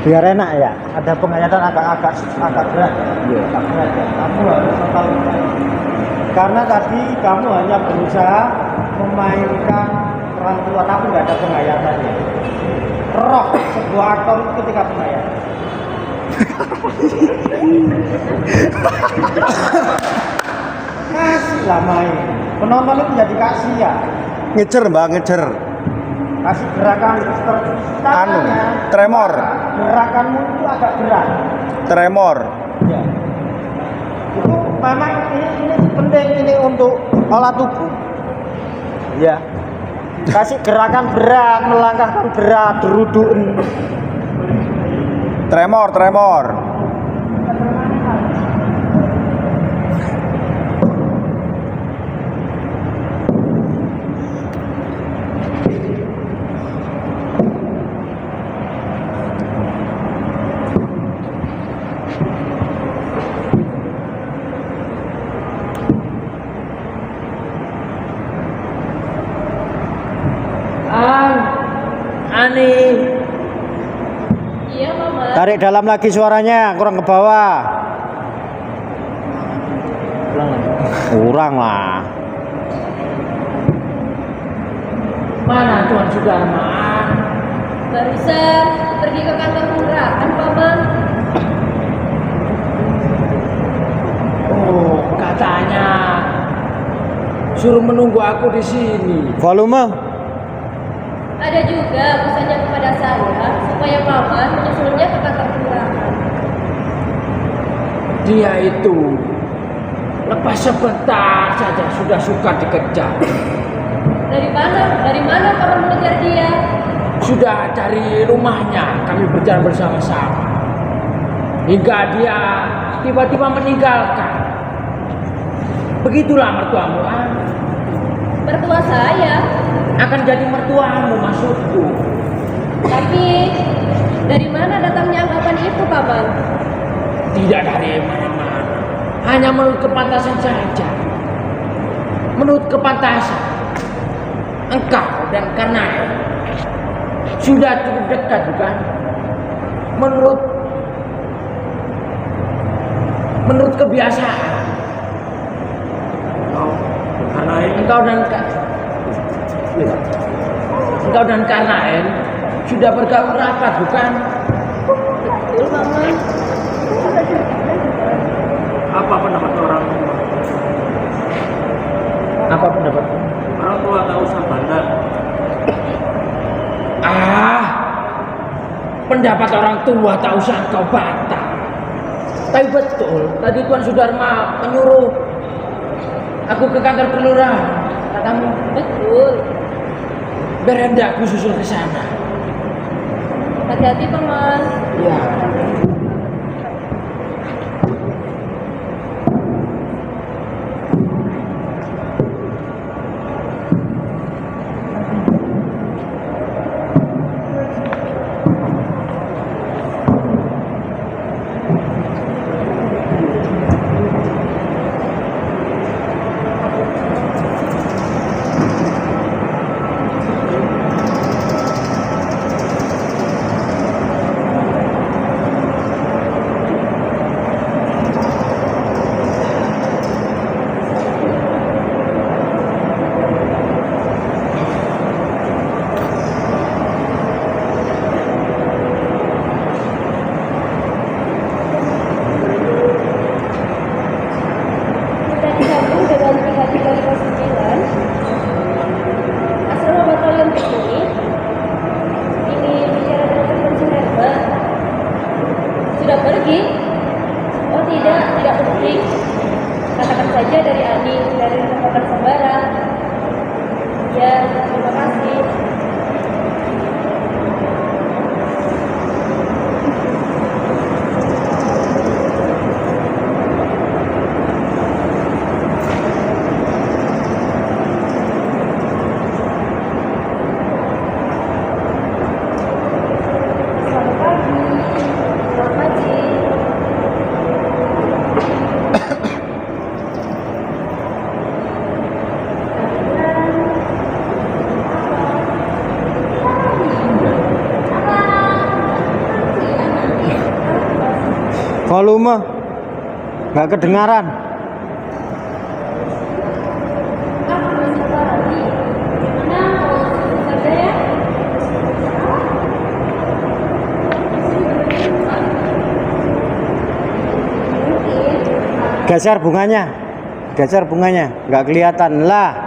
Biar enak ya. Ada penghayatan agak berat. Iya. Agak berat ya. Kamu harus tahu. Karena tadi kamu hanya berusaha memainkan peran tua tapi nggak ada penghayatannya. Roh sebuah aktor itu ketika penghayatan. Kasih lah main. Penonton itu jadi kasihan. Ngecer, Mbak, ngecer. Kasih gerakan Anu, tremor. Gerakanmu itu agak berat. Tremor. Ya. Itu memang ini penting ini untuk olah tubuh. Ya. Kasih gerakan berat, melangkahkan berat, derudukan. Tremor. Ani. Iya Mama. Tarik dalam lagi suaranya, kurang ke bawah. Kurang lah. Mana Tuan Sudarma? Barusan pergi ke kantor lurah kan Paman? Oh, katanya suruh menunggu aku di sini. Volume. Ada juga pesannya kepada saya supaya Paman menyusulnya ke kantor kelurahan. Dia itu lepas sebentar saja sudah suka dikejar. Dari mana Paman mengejar dia? Sudah dari rumahnya kami berjalan bersama-sama hingga dia tiba-tiba meninggalkan. Begitulah mertuamu, An. Mertua saya. Akan jadi mertuamu maksudku. Tapi dari mana datangnya anggapan itu Paman? Tidak dari mana-mana, hanya menurut kepantasan saja. Menurut kepantasan, engkau dan karena sudah cukup dekat bukan? Menurut kebiasaan. Karena engkau dan Karnaen sudah bergaul rapat bukan? Betul Paman. Apa pendapat orang tua? Apa pendapat orang tua? Tak usah bantah. Pendapat orang tua tak usah kau bantah. Tapi betul, tadi Tuan Sudarma menyuruh aku ke kantor kelurahan. Katamu Betul. berhendak aku susul ke sana. Hati-hati Paman. Ya. Oh tidak penting. Katakan saja dari Ani, dari rekan Sembara. Ya, terima kasih. Selamat pagi. Selamat pagi. Volume nggak kedengaran. Geser bunganya, nggak kelihatan lah.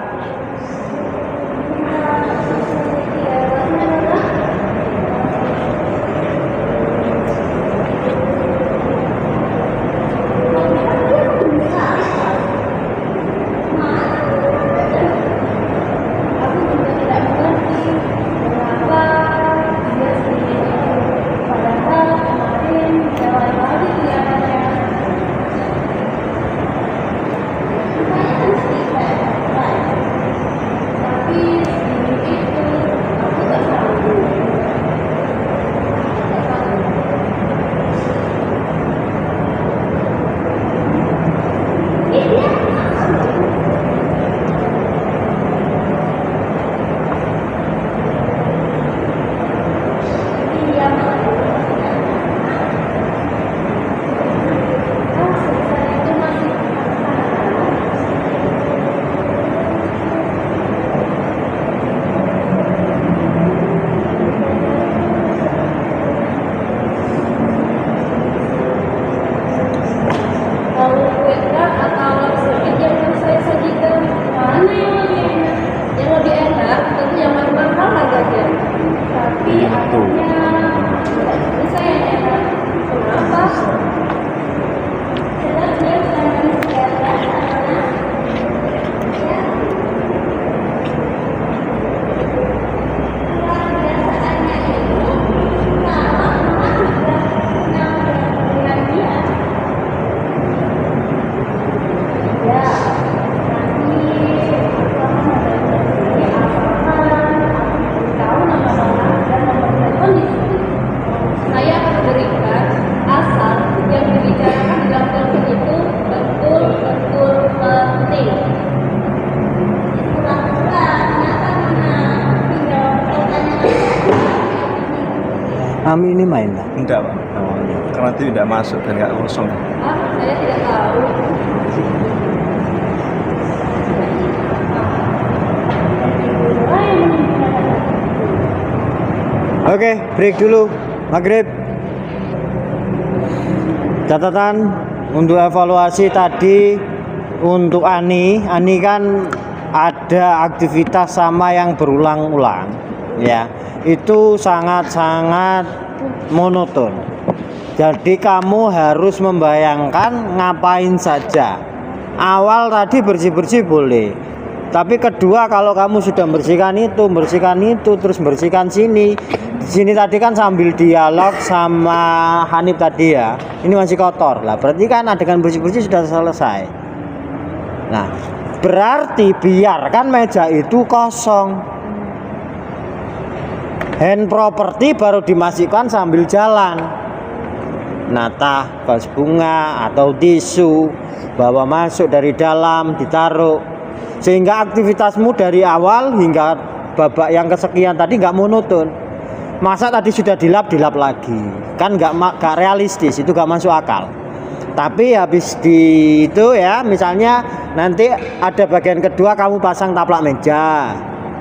Ami ini main lah. Enggak, Pak. Karena tidak masuk dan nggak kosong. Saya tidak tahu. Oke, break dulu. Maghrib. Catatan untuk evaluasi tadi untuk Ani kan ada aktivitas sama yang berulang-ulang, ya. Itu sangat-sangat monoton. Jadi kamu harus membayangkan ngapain saja. Awal tadi bersih-bersih boleh. Tapi kedua kalau kamu sudah bersihkan itu, terus bersihkan sini. Sini tadi kan sambil dialog sama Hanif tadi ya. Ini masih kotor. Lah berarti kan adegan bersih-bersih sudah selesai. Nah, berarti biarkan meja itu kosong. Hand properti baru dimasukkan sambil jalan. Natah, vas bunga atau tisu, bawa masuk dari dalam, ditaruh. Sehingga aktivitasmu dari awal hingga babak yang kesekian tadi nggak monoton. Masa tadi sudah dilap lagi, kan nggak realistis, itu nggak masuk akal. Tapi habis di itu ya, misalnya nanti ada bagian kedua kamu pasang taplak meja.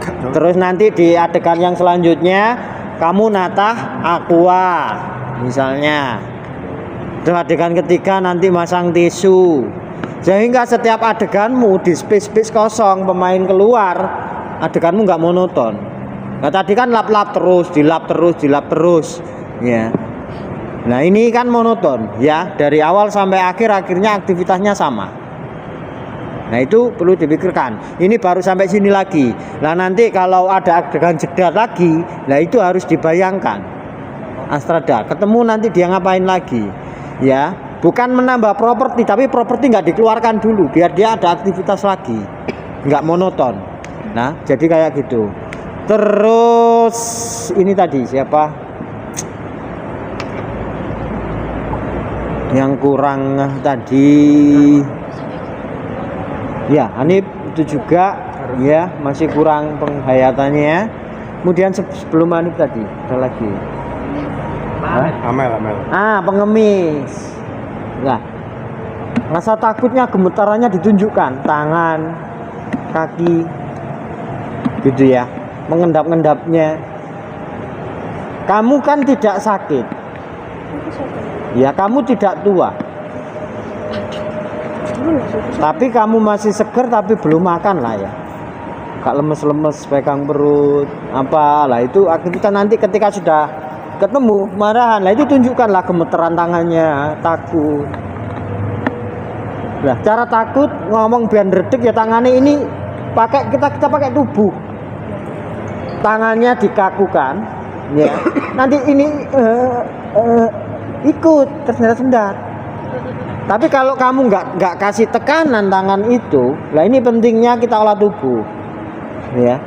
Terus nanti di adegan yang selanjutnya kamu natah aqua misalnya. Terus adegan ketiga nanti masang tisu. Sehingga setiap adeganmu di space kosong pemain keluar, adeganmu nggak monoton. Nah tadi kan lap-lap terus, dilap terus, ya. Nah ini kan monoton ya, dari awal sampai akhir akhirnya aktivitasnya sama. Nah itu perlu dipikirkan. Ini baru sampai sini lagi. Nah nanti kalau ada adegan jeda lagi, nah itu harus dibayangkan. Astrada ketemu nanti dia ngapain lagi? Ya, bukan menambah properti, tapi properti nggak dikeluarkan dulu, biar dia ada aktivitas lagi, nggak monoton. Nah jadi kayak gitu. Terus ini tadi siapa? Yang kurang tadi ya Hanif itu juga ya masih kurang penghayatannya. Kemudian sebelum Hanif tadi ada lagi Amel. pengemis. Nah rasa takutnya gemetarannya ditunjukkan tangan kaki gitu ya, mengendap-endapnya. Kamu kan tidak sakit ya, kamu tidak tua, tapi kamu masih seger, tapi belum makan lah ya, gak lemes-lemes, pegang perut apa lah, itu aktivitas nanti ketika sudah ketemu marahan lah, itu tunjukkanlah gemeteran tangannya, takut. Nah cara takut ngomong biar redek ya, tangannya ini pakai kita pakai tubuh, tangannya dikakukan ya, nanti ini ikut tersendat-sendat. Tapi kalau kamu nggak kasih tekanan tangan itu, lah ini pentingnya kita olah tubuh ya.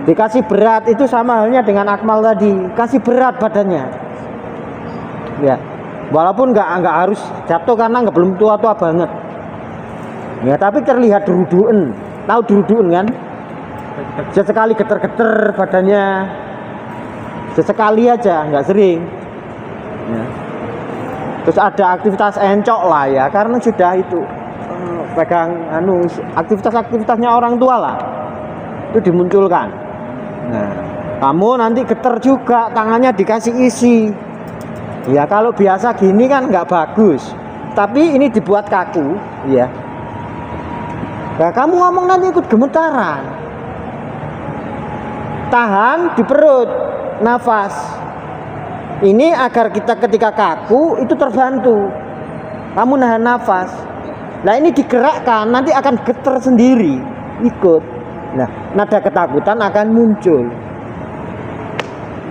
Dikasih berat itu sama halnya dengan Akmal tadi, kasih berat badannya ya, walaupun nggak harus jatuh karena nggak belum tua-tua banget ya, tapi terlihat deruduen. Tahu deruduen kan? Sesekali geter-geter badannya, sesekali aja, nggak sering ya. Terus ada aktivitas encok lah ya, karena sudah itu pegang aktivitasnya orang tua lah, itu dimunculkan. Nah kamu nanti geter juga, tangannya dikasih isi ya. Kalau biasa gini kan nggak bagus, tapi ini dibuat kaku ya. Nah kamu ngomong nanti ikut gemetaran, tahan di perut, nafas. Ini agar kita ketika kaku itu terbantu. Kamu nahan nafas. Nah ini digerakkan, nanti akan getar sendiri, ikut. Nah nada ketakutan akan muncul.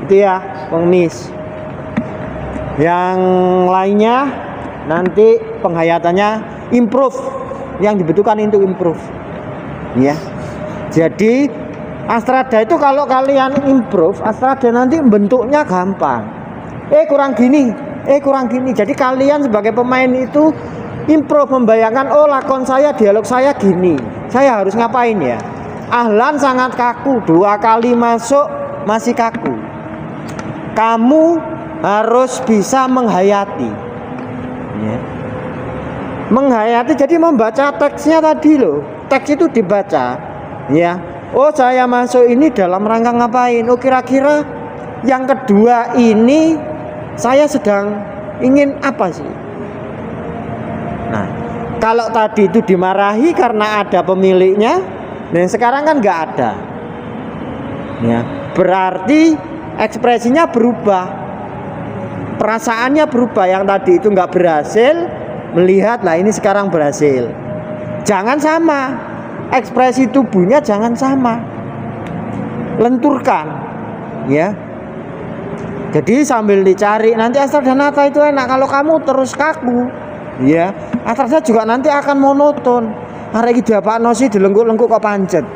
Itu ya pengemis. Yang lainnya nanti penghayatannya improve. Yang dibutuhkan itu improve. Ya. Jadi Astrada itu kalau kalian improve, Astrada nanti bentuknya gampang. Kurang gini. Jadi kalian sebagai pemain itu improve, membayangkan, oh lakon saya, dialog saya gini, saya harus ngapain ya. Ahlan sangat kaku, 2 kali masuk masih kaku. Kamu harus bisa menghayati ya. Menghayati jadi membaca teksnya tadi loh. Teks itu dibaca ya. Oh saya masuk ini dalam rangka ngapain. Oh kira-kira yang kedua ini saya sedang ingin apa sih. Nah kalau tadi itu dimarahi karena ada pemiliknya, dan sekarang kan nggak ada ya, berarti ekspresinya berubah, perasaannya berubah. Yang tadi itu nggak berhasil melihat, lah ini sekarang berhasil. Jangan sama, ekspresi tubuhnya jangan sama, lenturkan ya. Jadi sambil dicari nanti Astrada Nata itu enak. Kalau kamu terus kaku ya, Astrada juga nanti akan monoton. Hari ini apa nosi dilengkuk-lengkuk kok pancet.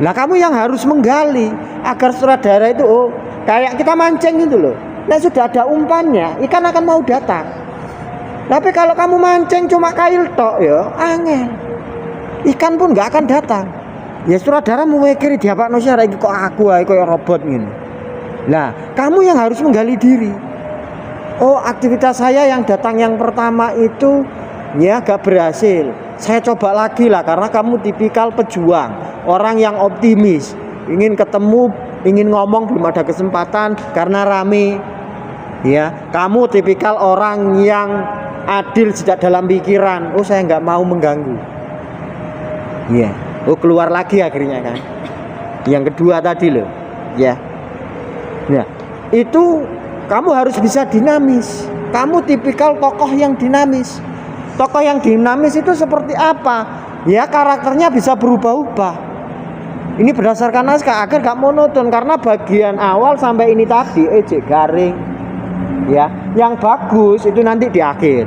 Nah kamu yang harus menggali agar sutradara itu kayak kita mancing gitu loh. Nah sudah ada umpannya, ikan akan mau datang. Tapi kalau kamu mancing cuma kail tok ya, angel. Ikan pun nggak akan datang. Ya sutradara memikir dia Pak Nosi hari ini kok aku kayak robot gini. Nah kamu yang harus menggali diri. Oh aktivitas saya yang datang yang pertama itu ya gak berhasil, saya coba lagi lah. Karena kamu tipikal pejuang, orang yang optimis, ingin ketemu, ingin ngomong belum ada kesempatan karena rame ya. Kamu tipikal orang yang adil sejak dalam pikiran. Oh saya nggak mau mengganggu ya. Oh keluar lagi akhirnya kan yang kedua tadi loh ya. Nah itu kamu harus bisa dinamis. Kamu tipikal tokoh yang dinamis. Tokoh yang dinamis itu seperti apa? Ya karakternya bisa berubah-ubah. Ini berdasarkan naskah agar gak monoton, karena bagian awal sampai ini tadi ejek garing. Ya, yang bagus itu nanti di akhir.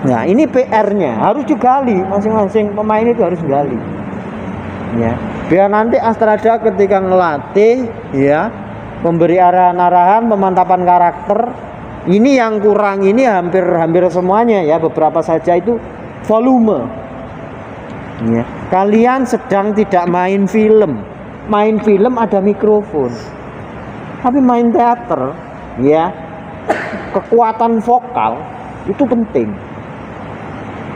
Nah, ini PR-nya harus digali, masing-masing pemain itu harus digali. Ya, biar nanti Astrada ketika ngelatih, ya, memberi arahan-arahan, pemantapan karakter. Ini yang kurang, ini hampir semuanya ya, beberapa saja itu volume. Ya, kalian sedang tidak main film. Main film ada mikrofon. Tapi main teater, ya, kekuatan vokal itu penting.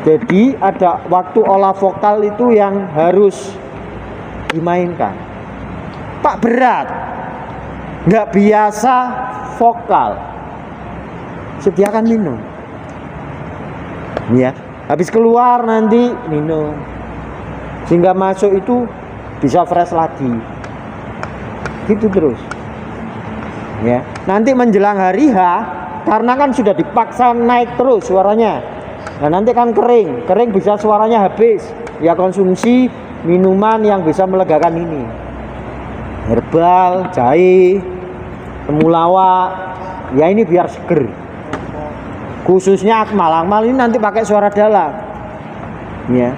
Jadi ada waktu olah vokal itu yang harus dimainkan. Pak berat, nggak biasa vokal, sediakan minum. Ya, habis keluar nanti minum, sehingga masuk itu bisa fresh lagi. Gitu terus. Ya, nanti menjelang hari H, karena kan sudah dipaksa naik terus suaranya. Nah, nanti kan kering bisa suaranya habis. Ya konsumsi minuman yang bisa melegakan ini. Herbal, jahe, temulawak. Ya ini biar seger. Khususnya Akmal ini nanti pakai suara dalam. Ya.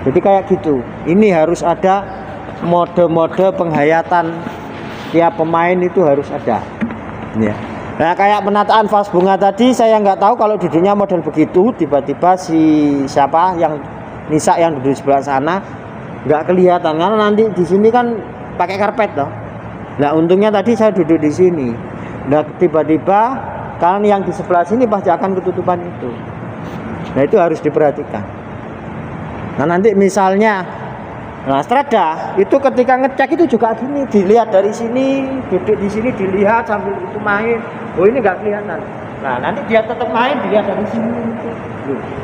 Jadi kayak gitu. Ini harus ada mode-mode penghayatan. Tiap pemain itu harus ada. Ya. Nah kayak penataan vas bunga tadi, saya nggak tahu kalau duduknya model begitu, tiba-tiba si siapa yang Nisa yang duduk di sebelah sana nggak kelihatan, karena nanti di sini kan pakai karpet toh. Nah untungnya tadi saya duduk di sini. Nah tiba-tiba kan yang di sebelah sini pasti akan ketutupan itu. Nah itu harus diperhatikan. Nah nanti misalnya, nah Astrada itu ketika ngecek itu juga gini, dilihat dari sini, duduk di sini dilihat sambil itu main. Oh ini nggak kelihatan. Nah nanti dia tetap main, dilihat dari sini.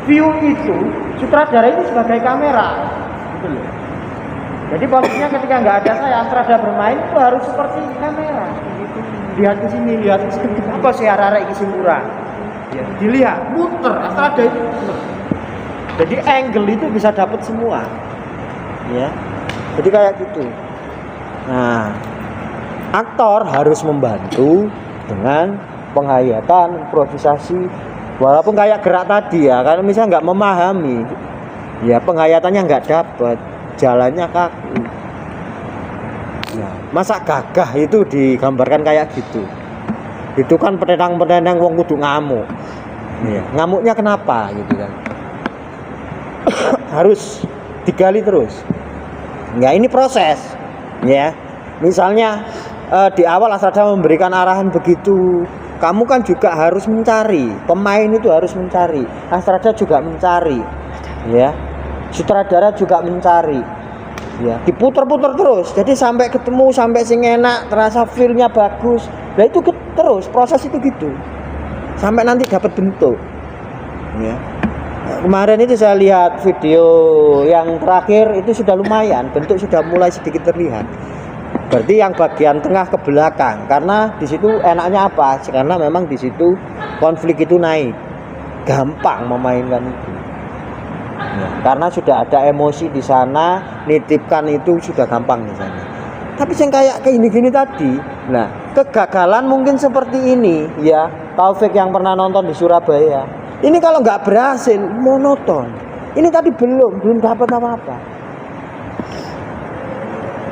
View itu sutradara itu sebagai kamera, gitu loh. Jadi posisinya ketika nggak ada saya, Astrada bermain itu harus seperti kamera. Gitu. Lihat ke sini, lihat ke sini. Apa sih arah-arah ini simpura? Ya, dilihat, muter. Astrada itu muter. Jadi angle itu bisa dapat semua. Ya, jadi kayak gitu. Nah, aktor harus membantu dengan penghayatan, improvisasi, walaupun kayak gerak tadi ya, kalau misalnya nggak memahami, ya penghayatannya nggak dapat, jalannya kaku. Ya, masa gagah itu digambarkan kayak gitu? Itu kan pedang-pedang wong kudu ngamuk. Ya, ngamuknya kenapa gitu kan? Harus digali terus. Ya ini proses, ya. Misalnya di awal Astrada memberikan arahan begitu, kamu kan juga harus mencari. Pemain itu harus mencari. Astrada juga mencari, ya. Sutradara juga mencari, ya. Diputer-puter terus. Jadi sampai ketemu, sampai sing enak, terasa feel-nya bagus. Nah itu terus proses itu gitu, sampai nanti dapat bentuk, ya. Kemarin itu saya lihat video yang terakhir itu sudah lumayan, bentuk sudah mulai sedikit terlihat. Berarti yang bagian tengah ke belakang, karena di situ enaknya apa? Karena memang di situ konflik itu naik, gampang memainkan itu. Ya, karena sudah ada emosi di sana, nitipkan itu sudah gampang di sana. Tapi yang kayak gini tadi, nah kegagalan mungkin seperti ini, ya. Taufik yang pernah nonton di Surabaya. Ini kalau nggak berhasil, monoton. Ini tadi belum dapat apa-apa.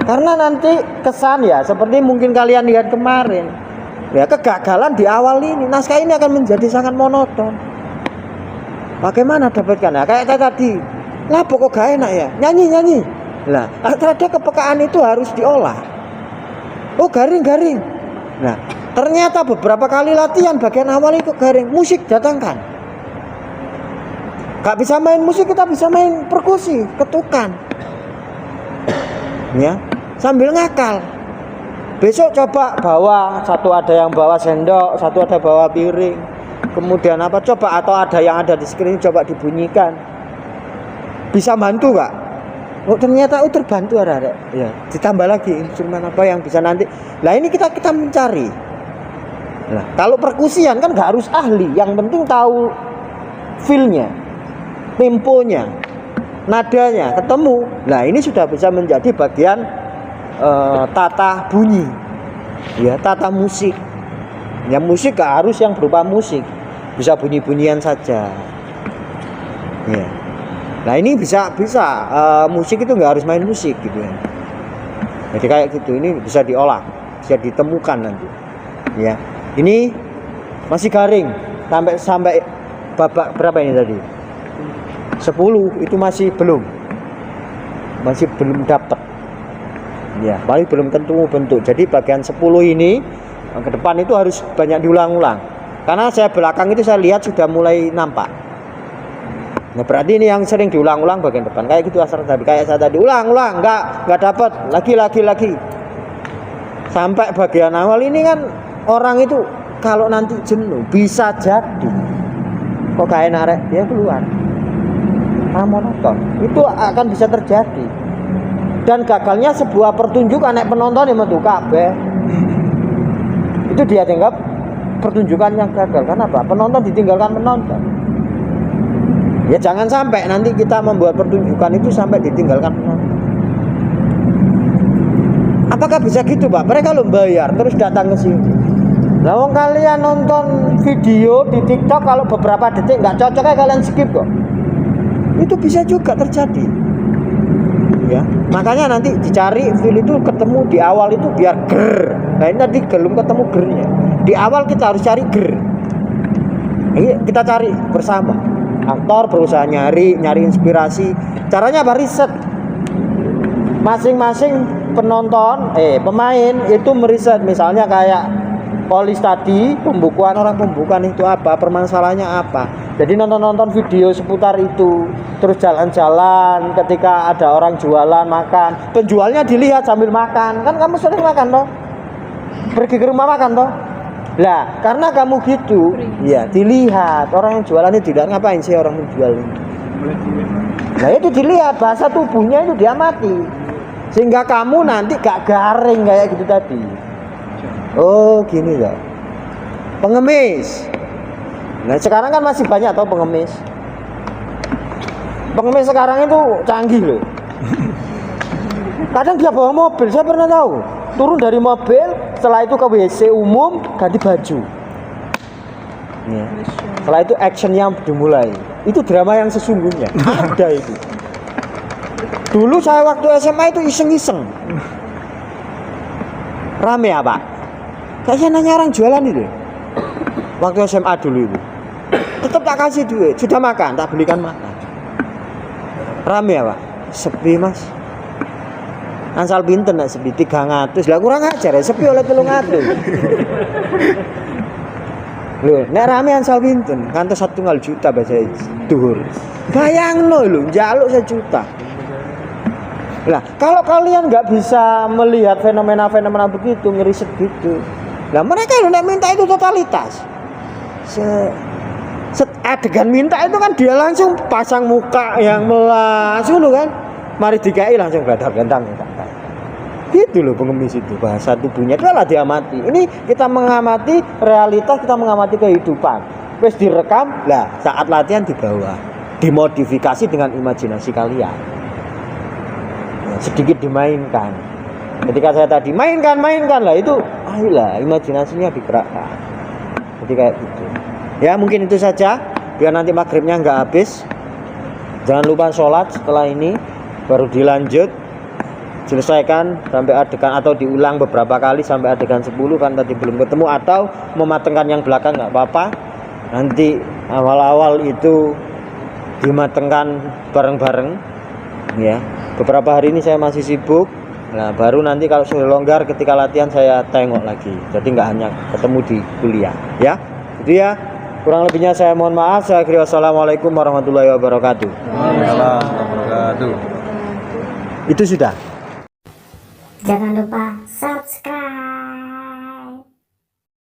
Karena nanti kesan ya, seperti mungkin kalian lihat kemarin. Ya kegagalan di awal ini, naskah ini akan menjadi sangat monoton. Bagaimana dapatkan? Nah, kayak tadi, lah pokok gak enak ya, nyanyi. Lah, terhadap kepekaan itu harus diolah. Oh garing. Nah, ternyata beberapa kali latihan bagian awal itu garing, musik datangkan. Gak bisa main musik, kita bisa main perkusi, ketukan, ya, sambil ngakal. Besok coba bawa, satu ada yang bawa sendok, satu ada bawa piring, kemudian apa coba, atau ada yang ada di screen coba dibunyikan, bisa bantu gak? Oh ternyata terbantu ada, ya. Ditambah lagi instrumen apa yang bisa nanti. Nah ini kita mencari, Nah, kalau perkusian kan nggak harus ahli, yang penting tahu feel-nya, temponya, nadanya ketemu. Nah, ini sudah bisa menjadi bagian tata bunyi, ya, tata musik. Ya, musik nggak harus yang berupa musik, bisa bunyi-bunyian saja. Ya. Nah, ini bisa musik itu nggak harus main musik gitu ya. Jadi kayak gitu, ini bisa diolah, bisa ditemukan nanti. Ya, ini masih garing sampai babak berapa ini tadi? 10 itu masih belum dapat. Ya, paling belum tentu bentuk. Jadi bagian 10 ini ke depan itu harus banyak diulang-ulang. Karena saya belakang itu saya lihat sudah mulai nampak. Nah, berarti ini yang sering diulang-ulang bagian depan. Kayak gitu asal tadi, kayak saya tadi ulang-ulang, enggak dapat, lagi. Sampai bagian awal ini kan orang itu kalau nanti jenuh bisa jadi kok kayak enak dia keluar. Monoton. Itu akan bisa terjadi. Dan gagalnya sebuah pertunjukan nek penonton yang metu kabeh. Itu dia anggap pertunjukan yang gagal. Kenapa? Penonton ditinggalkan penonton. Ya jangan sampai nanti kita membuat pertunjukan itu sampai ditinggalkan penonton. Apakah bisa gitu, Pak? Mereka lo bayar terus datang ke sini. Nah, wong kalian nonton video di TikTok kalau beberapa detik nggak cocok kalian skip kok. Itu bisa juga terjadi. Ya, makanya nanti dicari feel itu ketemu di awal itu biar ger. Nah, ini tadi belum ketemu gernya. Di awal kita harus cari ger. Ini kita cari bersama. Aktor berusaha nyari inspirasi. Caranya apa? Riset. Masing-masing pemain itu meriset, misalnya kayak Polis tadi, pembukuan itu apa, permasalahannya apa. Jadi nonton video seputar itu, terus jalan-jalan ketika ada orang jualan makan, penjualnya dilihat sambil makan. Kan kamu sering makan toh, pergi ke rumah makan toh. Lah, karena kamu gitu, ya dilihat orang yang jualan itu dilihat, ngapain sih orang menjual ini. Nah, itu dilihat, bahasa tubuhnya itu diamati, sehingga kamu nanti gak garing kayak gitu tadi. Oh gini loh, pengemis. Nah sekarang kan masih banyak tau pengemis. Pengemis sekarang itu canggih loh. Kadang dia bawa mobil, saya pernah tahu. Turun dari mobil, setelah itu ke WC umum, ganti baju. Ya. Setelah itu actionnya dimulai. Itu drama yang sesungguhnya. Ada itu. Dulu saya waktu SMA itu iseng-iseng. Rame ya Pak? Kayaknya nanya orang jualan itu. Waktu SMA dulu itu. Tetap tak kasih duit. Sudah makan, tak belikan makan. Rame ya Pak? Sepi Mas. Ansal pinten nak sepi 300. Lah kurang ajar ya, sepi oleh 300. Loh, nek rame ansal pinten? Kantos 1,5 juta bahasa dhuwur. Bayangno lho, njaluk 1 juta. Lah, kalau kalian nggak bisa melihat fenomena-fenomena begitu, ngeriset gitu. Lah mereka lho nek minta itu totalitas. Adegan minta itu kan dia langsung pasang muka yang melas dulu kan. Mari dikai langsung gladar-gandang. Gitu loh pengemis itu, bahasa tubuhnya itu lah diamati. Ini kita mengamati realitas, kita mengamati kehidupan. Wes direkam, lah saat latihan dibawa, dimodifikasi dengan imajinasi kalian. Sedikit dimainkan. Ketika saya tadi mainkan lah itu, ayolah imajinasinya digerakkan. Jadi kayak gitu. Ya mungkin itu saja, biar nanti maghribnya nggak habis. Jangan lupa sholat setelah ini, baru dilanjut. Selesaikan sampai adegan atau diulang beberapa kali sampai adegan 10 kan tadi belum ketemu, atau mematengkan yang belakang nggak apa-apa. Nanti awal-awal itu dimatengkan bareng-bareng ya. Beberapa hari ini saya masih sibuk. Nah, baru nanti kalau sudah longgar ketika latihan saya tengok lagi. Jadi nggak hanya ketemu di kuliah ya. Itu ya. Kurang lebihnya saya mohon maaf. Saya akhiri wassalamualaikum warahmatullahi wabarakatuh. Waalaikumsalam warahmatullahi wabarakatuh. Itu sudah. Jangan lupa